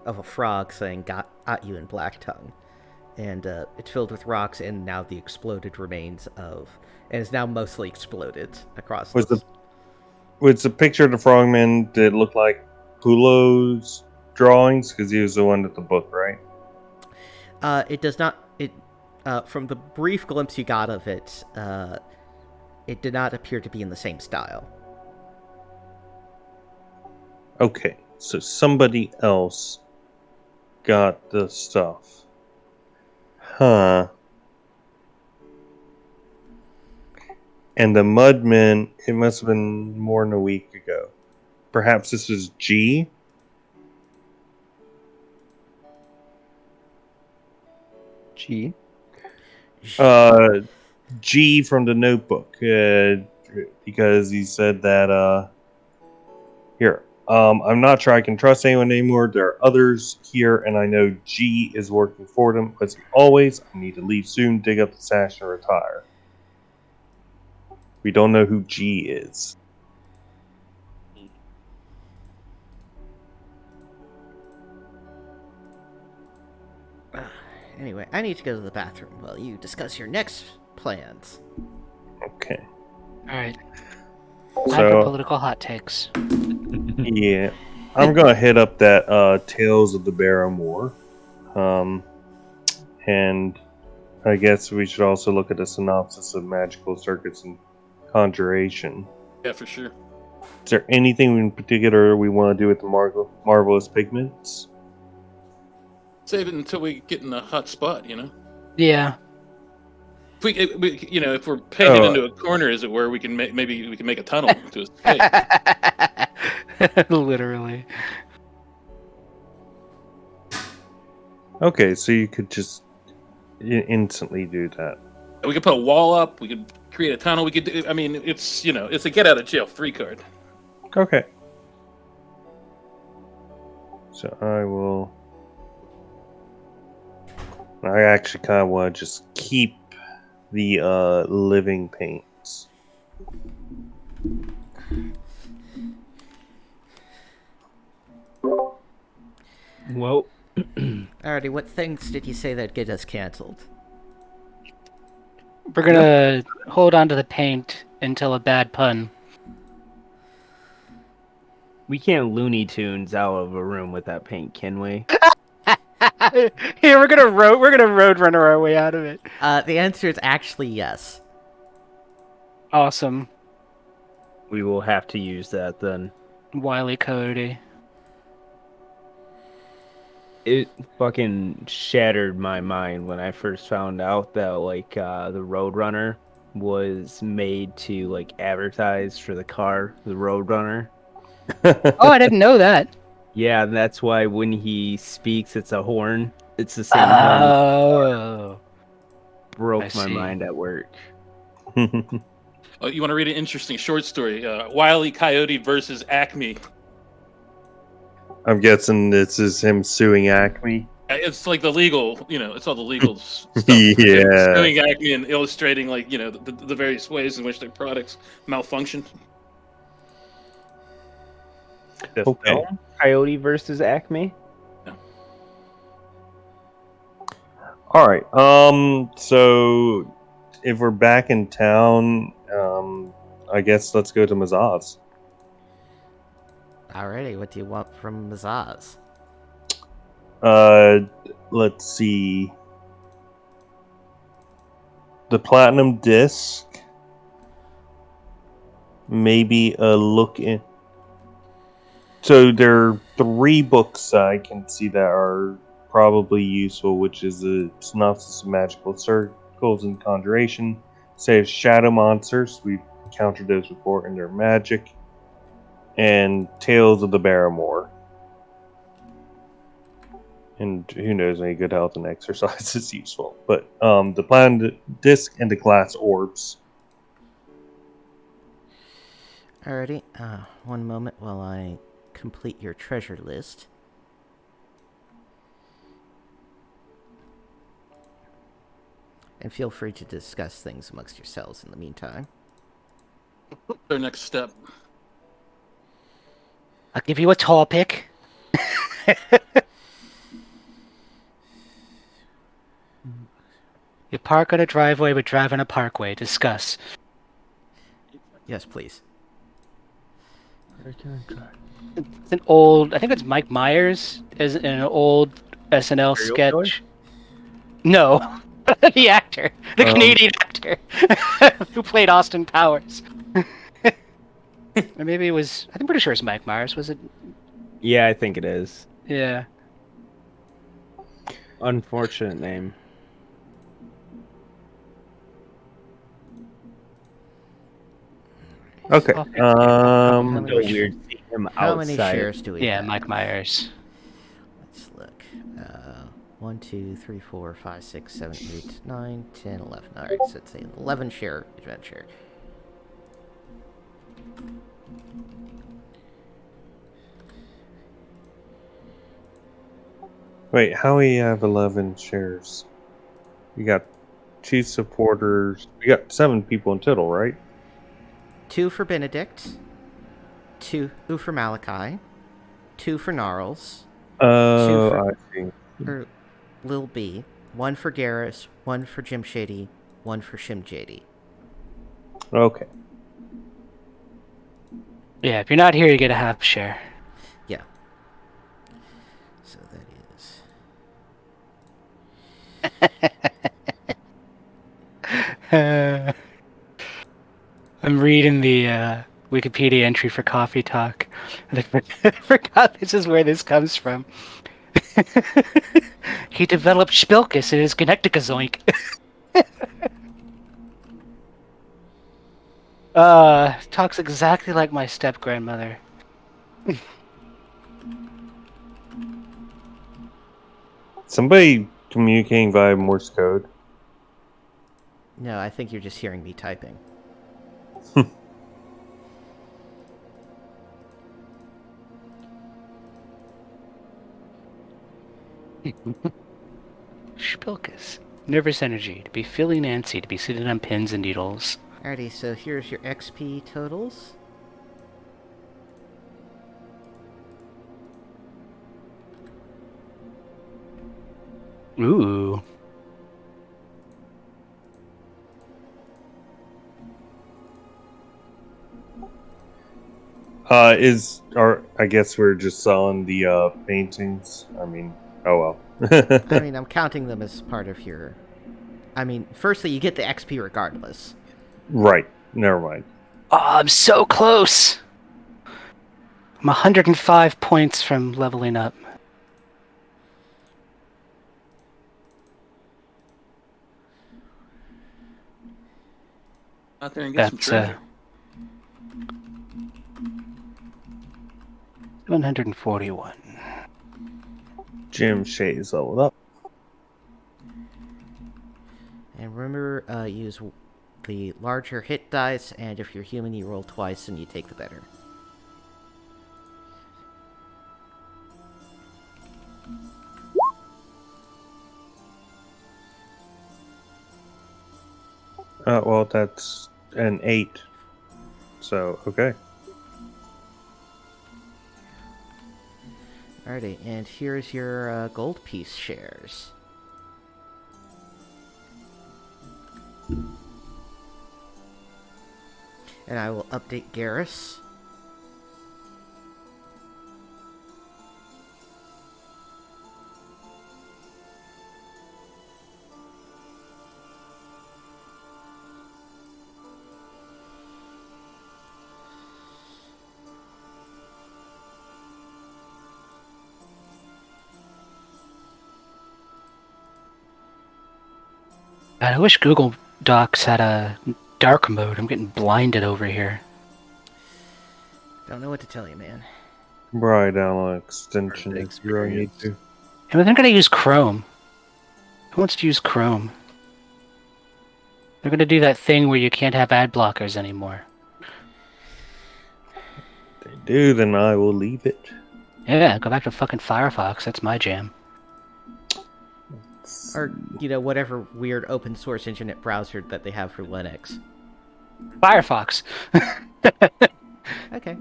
of a frog saying "got at you" in Black Tongue, and it's filled with rocks and now the exploded remains of, and is now mostly exploded across. Was this. the picture of the frogman that looked like Pulo's drawings? Because he was the one at the book, right? It does not. It from the brief glimpse you got of it, it did not appear to be in the same style. Okay, so somebody else got the stuff. Huh. And the Mudman, it must have been more than a week ago. Perhaps this was G? Gee. G from the notebook. Because he said that, here. I'm not sure I can trust anyone anymore. There are others here, and I know G is working for them. As always, I need to leave soon, dig up the sash, and retire. We don't know who G is. Anyway, I need to go to the bathroom while you discuss your next plans. Okay. All right. Time for So, political hot takes. yeah. I'm going to hit up that Tales of the Barrowmore. And I guess we should also look at a synopsis of magical circuits and conjuration. Yeah, for sure. Is there anything in particular we want to do with the marvelous pigments? Save it until we get in a hot spot, you know? Yeah. If we're pegged into a corner, as it were, we can maybe we can make a tunnel to escape. Literally. Okay, so you could just instantly do that. We could put a wall up. We could create a tunnel. We could. It's it's a get out of jail free card. Okay. So I actually kind of want to just keep the living paints. Well, Alrighty, what things did you say that get us canceled? We're gonna hold on to the paint until a bad pun. we can't Looney Tunes out of a room with that paint, can we? Here we're gonna road runner our way out of it. The answer is actually yes. Awesome. We will have to use that then. Wile E. Coyote. It fucking shattered my mind when I first found out that the Roadrunner was made to advertise for the car, the Roadrunner. Oh, I didn't know that. Yeah, and that's why when he speaks, it's a horn. It's the same horn. Oh. Broke I my see. mind at work. Oh, you want to read an interesting short story? Wile E. Coyote versus Acme. I'm guessing this is him suing Acme. It's like the legal, it's all the legal stuff. Yeah. Suing Acme and illustrating, the various ways in which their products malfunction. The Okay. film? Coyote versus Acme? All right. So if we're back in town, I guess let's go to Mazaz. Alrighty, what do you want from Mazaz? Let's see. The platinum disc. Maybe a look in. So there are 3 books I can see that are probably useful, which is the synopsis of magical circles and conjuration. Say shadow monsters. We've encountered those before in their magic. And Tales of the Barrowmore. And who knows, any good health and exercise is useful. But the platinum disc and the glass orbs. Alrighty. One moment while I complete your treasure list. And feel free to discuss things amongst yourselves in the meantime. Their next step. I'll give you a tall pick. You park on a driveway, but drive on a parkway. Discuss. Yes, please. It's an old, I think it's Mike Myers as in an old SNL Serial sketch. No, the actor, the Canadian actor who played Austin Powers. Or maybe it was, I'm pretty sure it's Mike Myers, was it? Yeah, I think it is. Yeah. Unfortunate name. Okay. How So many weird seeing him How many outside. shares do we Yeah, have? Mike Myers. Let's look. 1, 2, 3, 4, 5, 6, 7, 8, 9, 10, 11. Alright, so it's an 11 share adventure. Wait, how we have 11 shares? We got 2 supporters. We got 7 people in total, right? 2 for Benedict, 2 for Malachi, 2 for Gnarls, Oh, for- I see. or Lil B, 1 for Garrus, 1 for Jim Shady, 1 for Shim Shady. Okay. Yeah, if you're not here, you get a half share. Yeah. So that is... I'm reading the Wikipedia entry for Coffee Talk. And I forgot this is where this comes from. He developed Spilkus in his Connecticazoink. Talks exactly like my step-grandmother. Somebody communicating via Morse code. No, I think you're just hearing me typing. Spilkus. Nervous energy. To be Philly Nancy. To be seated on pins and needles. Alrighty, so here's your XP totals. Ooh. I guess we're just selling the paintings. I mean, oh well. I mean, I'm counting them as part of your... I mean, firstly, you get the XP regardless. Right. Never mind. Oh, I'm so close! I'm 105 points from leveling up. Out there and get some treasure. 141. Jim Shay's leveled up. And remember, use the larger hit dice, and if you're human, you roll twice and you take the better. Well, that's an 8. So, okay. Alrighty, and here's your gold piece shares. And I will update Garrus. God, I wish Google Docs had a dark mode. I'm getting blinded over here. Don't know what to tell you, man. Right down extension Birthday if you really need to. And they're going to use Chrome. Who wants to use Chrome? They're going to do that thing where you can't have ad blockers anymore. do, then I will leave it. Yeah, go back to fucking Firefox. That's my jam. Or, whatever weird open source internet browser that they have for Linux. Firefox. Okay.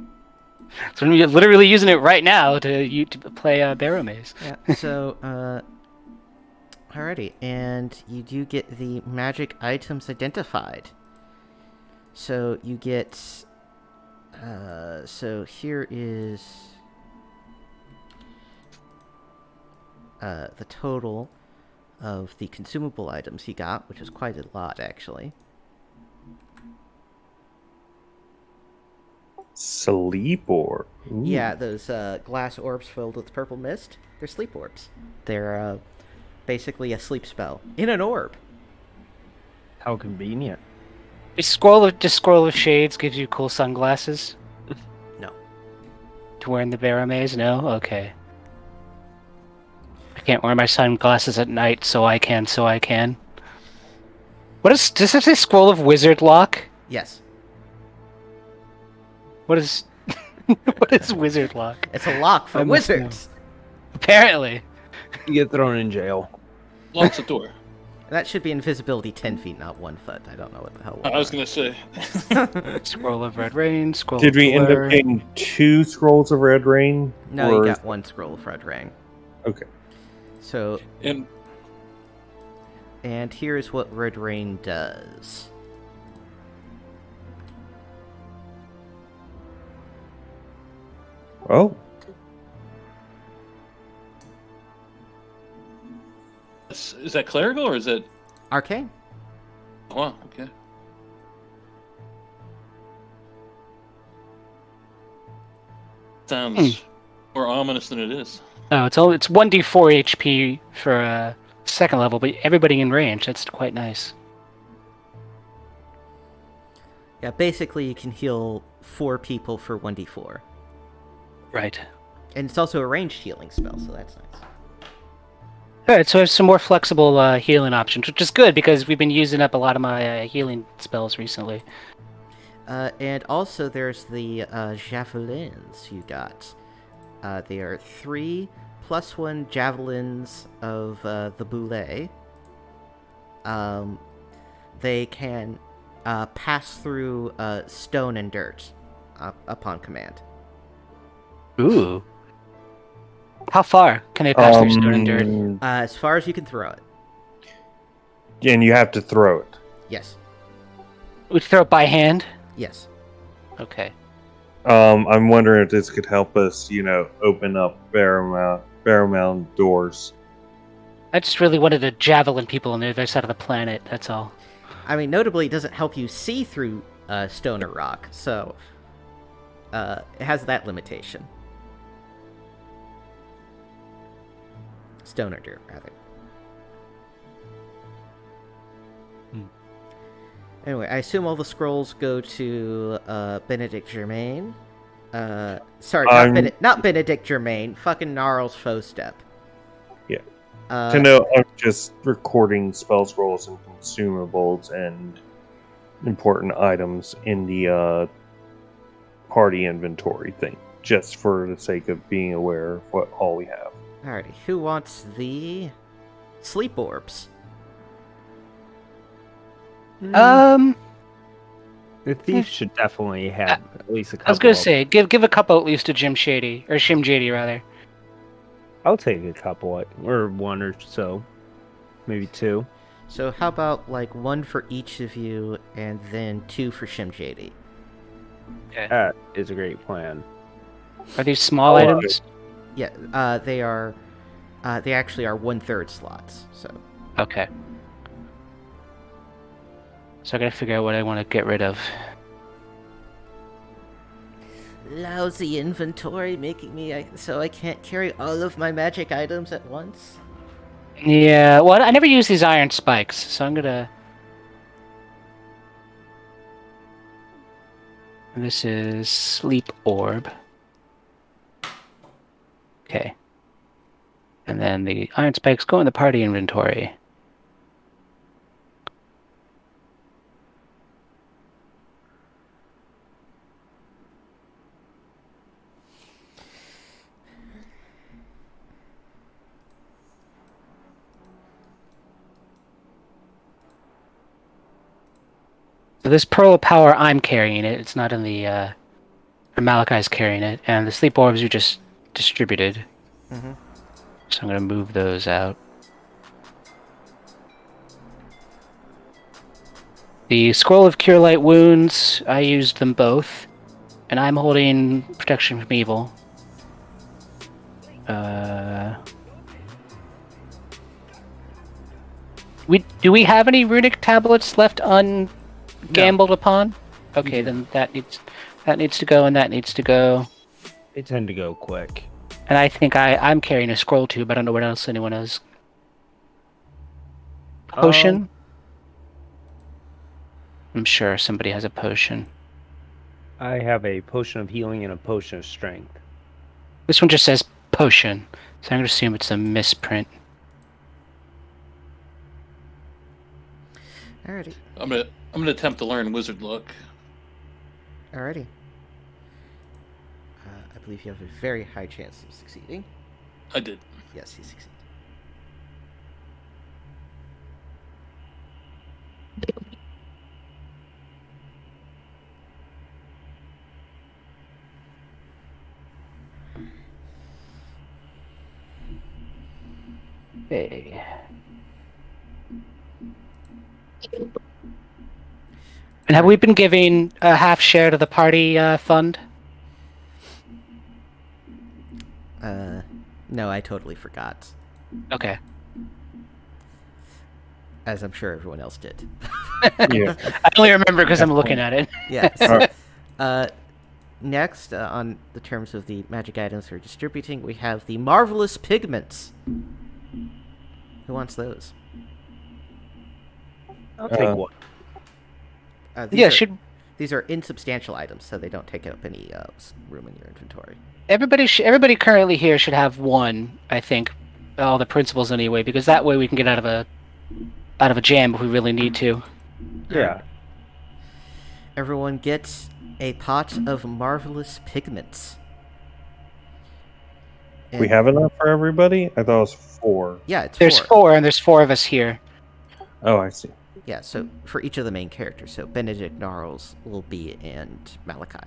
So we're literally using it right now to play Barrowmaze. Yeah, so, alrighty, and you do get the magic items identified. So you get, so here is the total of the consumable items he got, which is quite a lot, actually. Sleep orb. Ooh. Yeah, those glass orbs filled with purple mist, they're sleep orbs. They're basically a sleep spell in an orb. How convenient. This scroll of shades gives you cool sunglasses. No. To wear in the Barrowmaze? No? Okay. I can't wear my sunglasses at night, so I can. Does it say scroll of wizard lock? Yes. What is what is wizard lock? It's a lock for I must know. wizards. Apparently. You get thrown in jail. Locks the door. That should be invisibility 10 feet, not 1 foot. I don't know what the hell. I was gonna say. Scroll of red rain, scroll Did of we end blur. up getting 2 scrolls of red rain? No, or- you got 1 scroll of red ring. Okay. So, And and here's what red rain does. Oh, is that clerical or is it? Arcane. Oh, wow, okay. Sounds more ominous than it is. No, it's 1d4 HP for second level, but everybody in range. That's quite nice. Yeah, basically you can heal 4 people for 1d4. Right. And it's also a ranged healing spell, so that's nice. Alright, so I have some more flexible healing options, which is good because we've been using up a lot of my healing spells recently. And also there's the javelins you got. They are 3 +1 javelins of the boulet. They can pass through stone and dirt upon command. Ooh. How far can they pass through stone and dirt? As far as you can throw it. and you have to throw it. Yes. We throw it by hand? Yes. Okay. I'm wondering if this could help us, open up Barrowmound doors. Uh, I just really wanted to javelin people on the other side of the planet, that's all. I mean, notably, it doesn't help you see through stone or rock, so it has that limitation. Stone or dirt, rather. Anyway, I assume all the scrolls go to Benedict Germain. Sorry, not Benedict Germain. Fucking Gnarl's faux step. Yeah. Uh, To know, I'm just recording spell scrolls and consumables and important items in the party inventory thing, just for the sake of being aware of what all we have. Alrighty, who wants the sleep orbs? Um, The thief should definitely have at least a couple. I was gonna of say, give a couple at least to Jim Shady, or Shim Shady rather. I'll take a couple, or 1 or so, maybe 2. So how about like 1 for each of you, and then 2 for Shim JD? That is a great plan. Are these small items? Yeah, they are. They actually are 1/3 slots. So Okay. So I gotta figure out what I want to get rid of. lousy inventory, making me so I can't carry all of my magic items at once. Yeah, well, I never use these iron spikes, so I'm gonna... This is Sleep Orb. Okay. And then the iron spikes go in the party inventory. So this Pearl of Power, I'm carrying it. It's not in the, or Malachi's carrying it. And the sleep orbs you just distributed. Mm-hmm. So I'm going to move those out. The Scroll of Cure Light Wounds, I used them both. And I'm holding Protection from Evil. Do we have any runic tablets left ungambled upon? Okay, do then that needs to go, and that needs to go. They tend to go quick. And I think I'm carrying a scroll tube. I don't know what else anyone has. Potion. I'm sure somebody has a potion. I have a potion of healing and a potion of strength. This one just says potion, so I'm gonna assume it's a misprint. Alrighty. I'm gonna attempt to learn wizard look. Alrighty. I believe you have a very high chance of succeeding. I did. Yes, you succeed. Okay. And have we been giving a half share to the party fund? No, I totally forgot. Okay. As I'm sure everyone else did. Yeah. I only remember because I'm looking at it. Yes. Alright. Next, on the terms of the magic items we're distributing, we have the Marvelous Pigments. Who wants those? I'll take one. These are insubstantial items, so they don't take up any room in your inventory. Everybody currently here should have one. I think all the principals anyway, because that way we can get out of a jam if we really need to. Yeah. Everyone gets a pot of Marvelous Pigments. We have enough for everybody? I thought it was 4. Yeah, it's There's 4. four, and there's 4 of us here. Oh, I see. Yeah, so for each of the main characters. So Benedict, Gnarls, Lil B, and Malachi.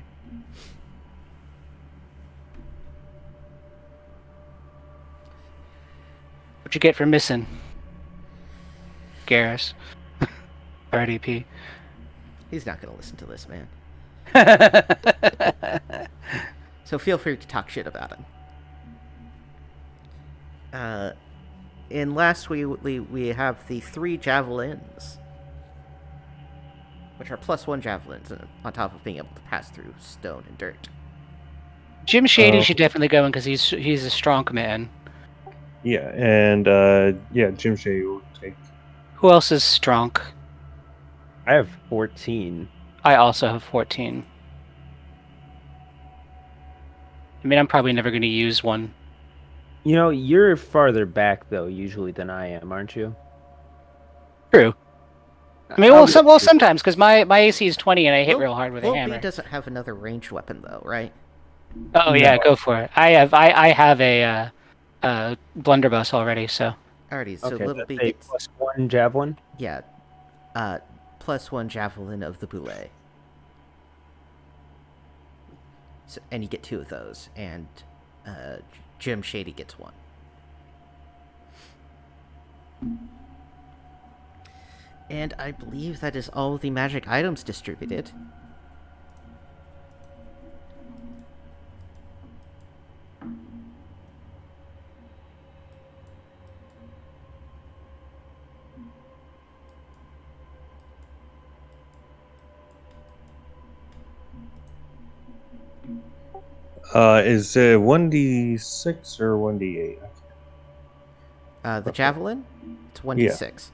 What'd you get for missing? Garrus. RDP. He's not going to listen to this, man. So feel free to talk shit about him. And last we have the 3 javelins, which are +1 javelins, on top of being able to pass through stone and dirt. Jim Shady should definitely go in because he's a strong man. Yeah, and Jim Shea will take. Who else is strong? I have 14. I also have 14. I mean, I'm probably never going to use one. You know, you're farther back though usually than I am, aren't you? True. I mean, sometimes because my AC is 20 and I hit real hard with a Lil hammer. B doesn't have another ranged weapon though, right? Oh yeah, go for it. I have a blunderbuss already, so. Alrighty, so Okay, Little B that's a gets +1 javelin. yeah, +1 javelin of the boulet. So, and you get 2 of those, and Jim Shady gets 1. And I believe that is all the magic items distributed. Is it 1d6 or 1d8? The javelin, it's 1d6.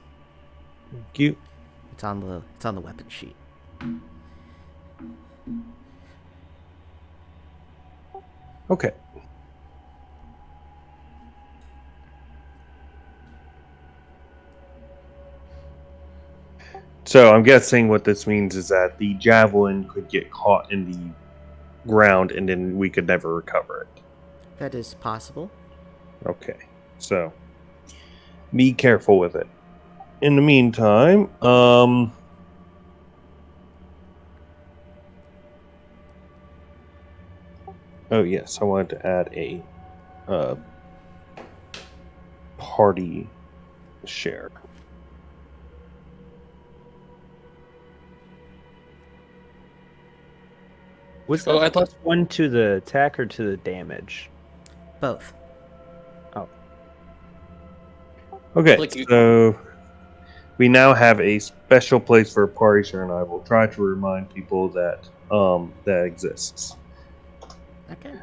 Thank you. It's on the weapon sheet. Okay. So I'm guessing what this means is that the javelin could get caught in the ground and then we could never recover it. That is possible. Okay. So be careful with it. In the meantime, Oh yes, I wanted to add a party share. Was Oh, that I thought- +1 to the attack or to the damage? Both. Okay, Like you- so we now have a special place for a party share, and I will try to remind people that that exists. Okay.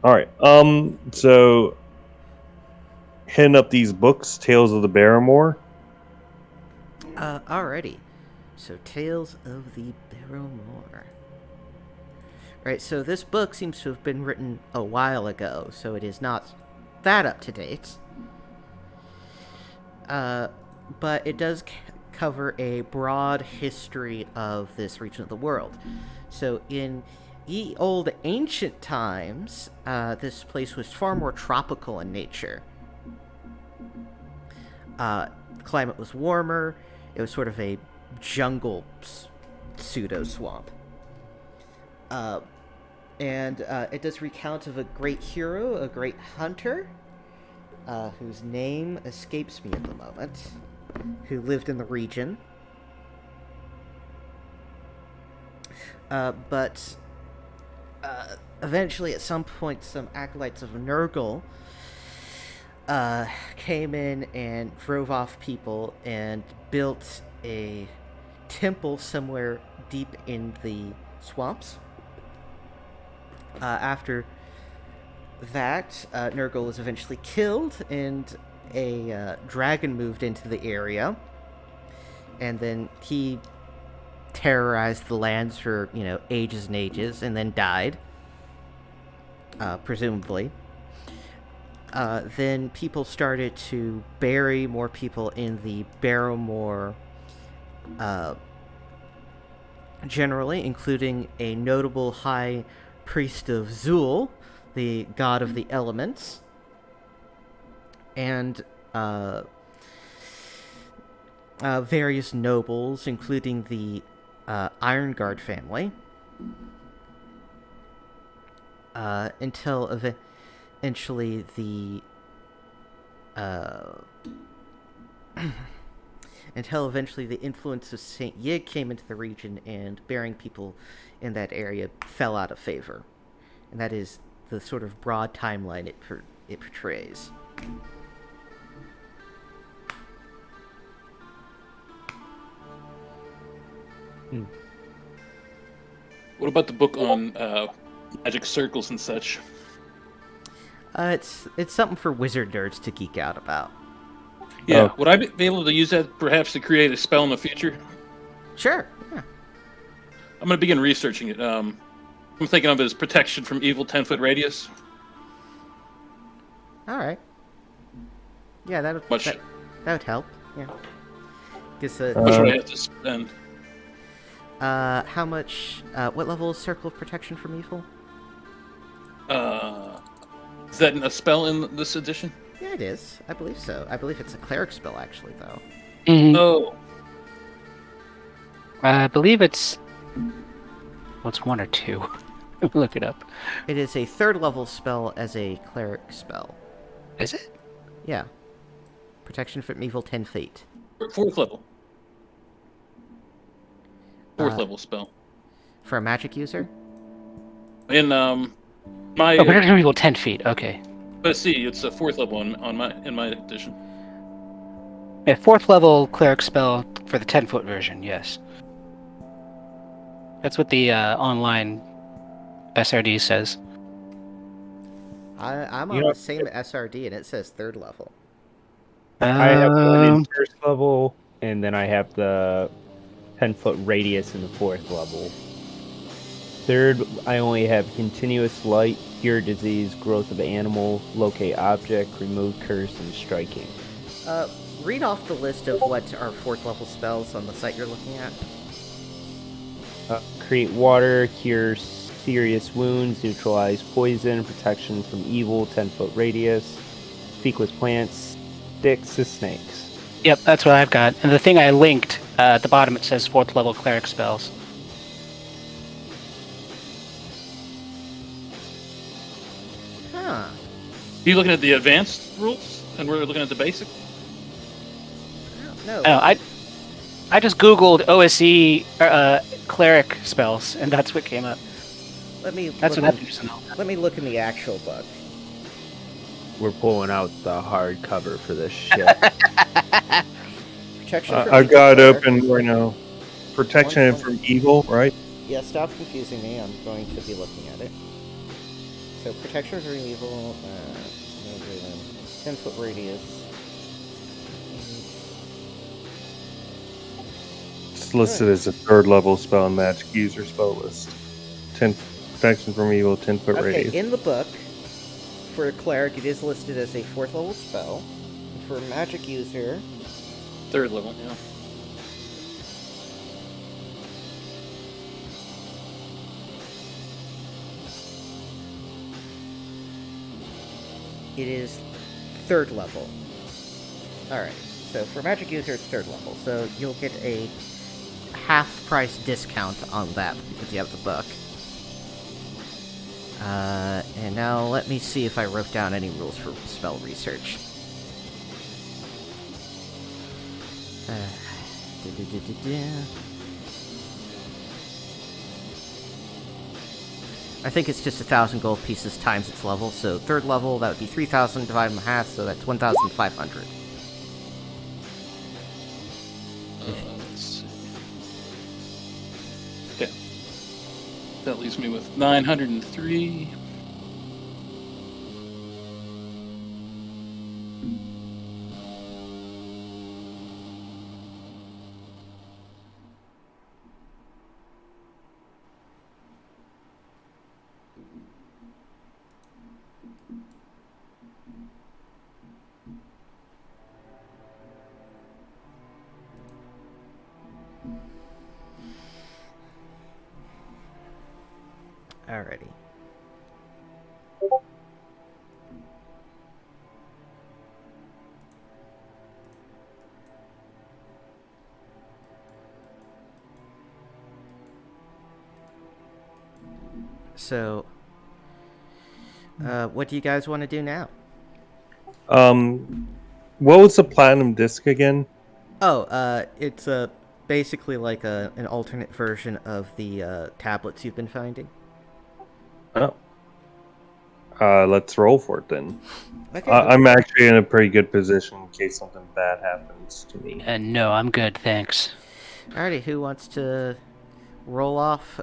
All right. So hitting up these books, Tales of the Barrowmore. Alrighty. So, Tales of the Barrowmore. Right, so this book seems to have been written a while ago, so it is not that up to date. But it does cover a broad history of this region of the world. So, in ye old ancient times, this place was far more tropical in nature. The climate was warmer. It was sort of a jungle pseudo swamp. And it does recount of a great hero, a great hunter, whose name escapes me at the moment, who lived in the region. But eventually, at some point, some acolytes of Nurgle came in and drove off people and built a temple somewhere deep in the swamps. After that, Nurgle was eventually killed, and a dragon moved into the area, and then he terrorized the lands for, ages and ages, and then died, presumably. Then people started to bury more people in the Barrowmore, generally, including a notable high priest of Zul, the god of the elements, and various nobles, including the Ironguard family, until eventually the influence of Saint Yig came into the region, and burying people in that area fell out of favor. And that is the sort of broad timeline it portrays. What about the book on magic circles and such? It's something for wizard nerds to geek out about. Yeah, would I be able to use that perhaps to create a spell in the future? Sure. Yeah. I'm going to begin researching it. I'm thinking of it as protection from evil 10-foot radius. All right. Yeah, that would help. Yeah. Guess, How much would I have to spend? how much? What level is Circle of Protection from Evil? Is that a spell in this edition? Yeah, it is. I believe so. I believe it's a cleric spell, actually, though. Oh. I believe it's... What's 1 or 2? Look it up. It is a 3rd level spell as a cleric spell. Is it? Yeah. Protection from Evil 10 feet. 4th level. 4th level spell. For a magic user? In my Oh, protection from evil 10 feet. Okay. let's see, it's a 4th level in my edition. Yeah, 4th level cleric spell for the 10-foot version, yes. That's what the online SRD says. I'm on the same SRD, and it says 3rd level. I have one in 1st level, and then I have the 10-foot radius in the 4th level. 3rd, I only have continuous light, cure disease, growth of animal, locate object, remove curse, and striking. Read off the list of what are 4th level spells on the site you're looking at. Create water, cure serious wounds, neutralize poison, protection from evil, 10-foot radius, speak with plants, sticks to snakes. Yep, that's what I've got. And the thing I linked, at the bottom it says 4th level cleric spells. Are you looking at the advanced rules, and we're looking at the basic? No. I just googled OSE cleric spells, and that's what came up. Let me. That's look what I'm in- using. Let me look in the actual book. We're pulling out the hardcover for this shit. Protection from I evil got it cleric open is right now. Protection 120. from evil, right? Yeah, stop confusing me. I'm going to be looking at it. So protection from evil. 10-foot radius. It's listed as a 3rd level spell in magic user spell list. 10 protection from evil, 10-foot Okay, radius. in the book, for a cleric, it is listed as a 4th level spell. And for a magic user, 3rd level, yeah. it is 3rd level. Alright, so for magic user, it's 3rd level. So you'll get a half-price discount on that because you have the book. And now let me see if I wrote down any rules for spell research. I think it's just 1,000 gold pieces times its level, so 3rd level, that would be 3,000 divided in half, so that's 1,500. Let's see. Okay. That leaves me with 903. Alrighty. So, what do you guys want to do now? What was the platinum disc again? Oh, it's basically like an alternate version of the tablets you've been finding. Oh. Let's roll for it then. Okay. I'm actually in a pretty good position in case something bad happens to me. And no, I'm good, thanks. Alrighty, who wants to roll off?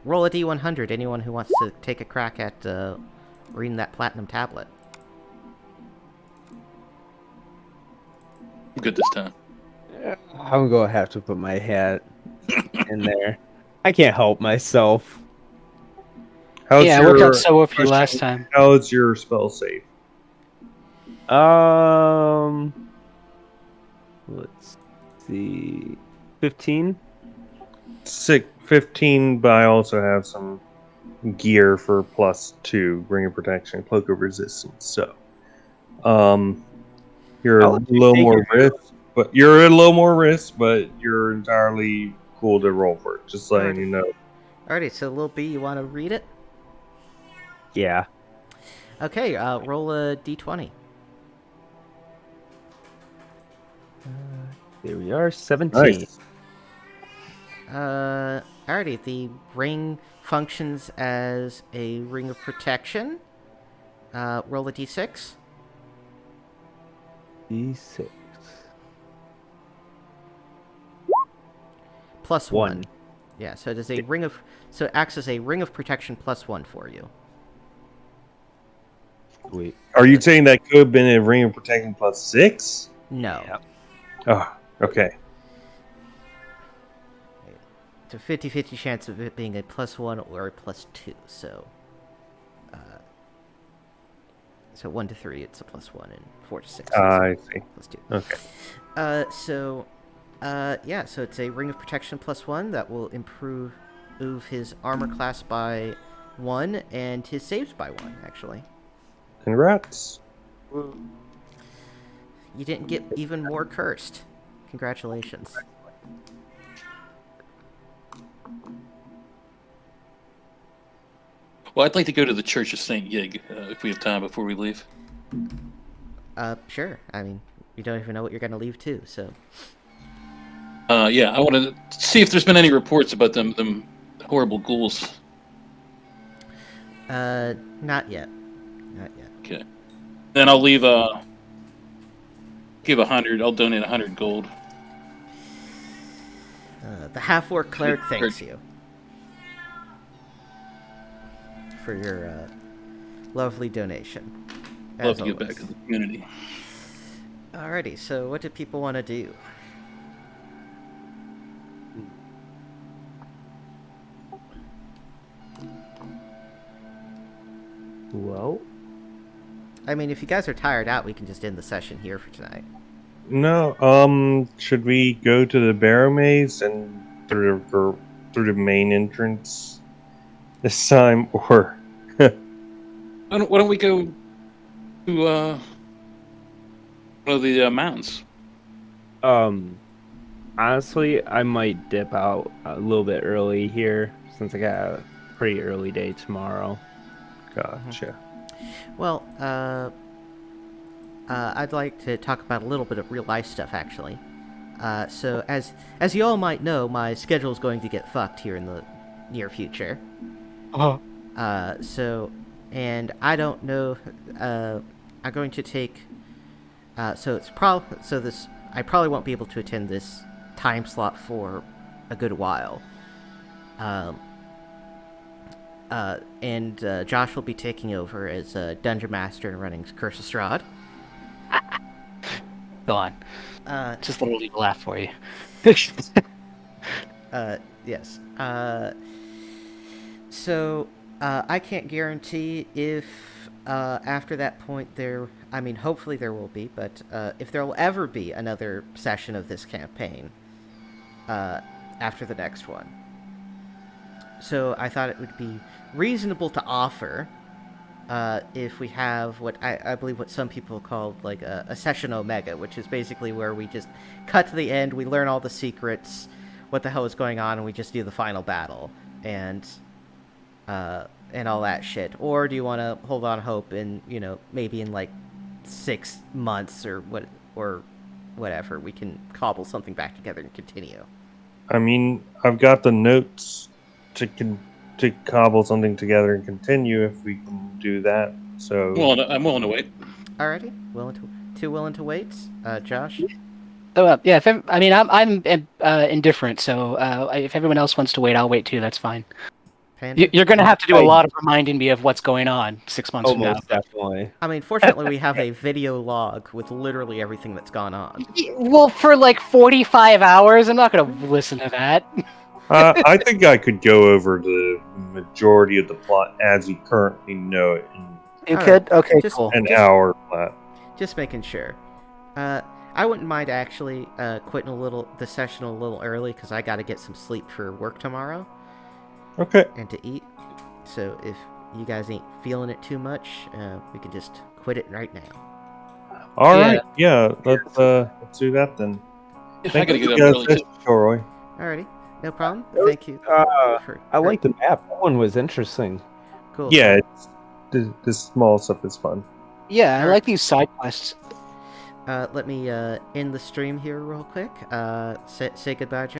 Roll a D100. Anyone who wants to take a crack at reading that platinum tablet. I'm good this time. I'm gonna have to put my hat in there. I can't help myself. How's Yeah, it worked out so well for you last time. How's your spell save? Let's see, 15. 15, but I also have some gear for +2, ring of protection, cloak of resistance. So, you're I'll a let you little take more it. risk, but you're entirely cool to roll for it. Just letting you know. Alrighty, so Lil B, you want to read it? Yeah. Okay, roll a D20. There we are, 17. Nice. Alrighty, the ring functions as a ring of protection. Roll a D6. D6. Plus One. 1. Yeah, so it is a ring of... So it acts as a ring of protection plus 1 for you. Wait. Are you saying that could have been a ring of protection +6? No. Yeah. Oh, okay. It's a 50-50 chance of it being a plus 1 or a plus 2, so... so 1 to 3, it's a plus 1, and 4 to 6, it's I see. plus 2. Okay. Yeah, so it's a ring of protection plus 1 that will improve his armor class by 1 and his saves by 1, actually. Congrats. You didn't get even more cursed. Congratulations. Well, I'd like to go to the Church of St. Yig if we have time before we leave. Sure. I mean, you don't even know what you're gonna leave to, so. Yeah, I want to see if there's been any reports about them horrible ghouls. Not yet. Not yet. Okay. Then I'll leave give 100. I'll donate 100 gold. The half-orc cleric thanks you for your lovely donation. Love As to give always. back to the community. Alrighty, so what do people want to do? Well, I mean, if you guys are tired out, we can just end the session here for tonight. No, should we go to the Barrowmaze and through the main entrance this time, or Why don't we go to one of the mountains? honestly, I might dip out a little bit early here since I got a pretty early day tomorrow. gotcha? Well, I'd like to talk about a little bit of real life stuff, actually. So, as you all might know, my schedule is going to get fucked here in the near future. And I don't know. I'm going to take. I probably won't be able to attend this time slot for a good while. And Josh will be taking over as Dungeon Master and running Curse of Strahd. Go on. Just a little legal laugh for you. Yes. So, I can't guarantee if after that point hopefully there will be, but if there will ever be another session of this campaign after the next one. So I thought it would be reasonable to offer if we have what I believe what some people call like a session omega, which is basically where we just cut to the end, we learn all the secrets, what the hell is going on, and we just do the final battle and all that shit. Or do you want to hold on hope and maybe in like 6 months or whatever we can cobble something back together and continue. I mean, I've got the notes to cobble something together and continue if we can do that. So I'm willing to wait. Alrighty, willing to wait, Josh. Oh, yeah. I'm indifferent. So if everyone else wants to wait, I'll wait too. That's fine. Panda? You're going to have to do a lot of reminding me of what's going on 6 months from now. Almost definitely. I mean, fortunately, we have a video log with literally everything that's gone on. Well, for like 45 hours, I'm not going to listen to that. I think I could go over the majority of the plot as you currently know it in You All could? right. Okay, Just- cool. an hour flat. Just making sure. I wouldn't mind actually quitting the session a little early because I got to get some sleep for work tomorrow Okay. and to eat. So if you guys ain't feeling it too much, we can just quit it right now. All Yeah. right. Yeah. Let's do that then. I Thank gotta you get up guys, early too. Troy. Alrighty, no problem. That was- Thank you. I like the map. That one was interesting. Cool. Yeah. This small stuff is fun. Yeah, I like these side quests. Let me end the stream here real quick. Say goodbye, Josh.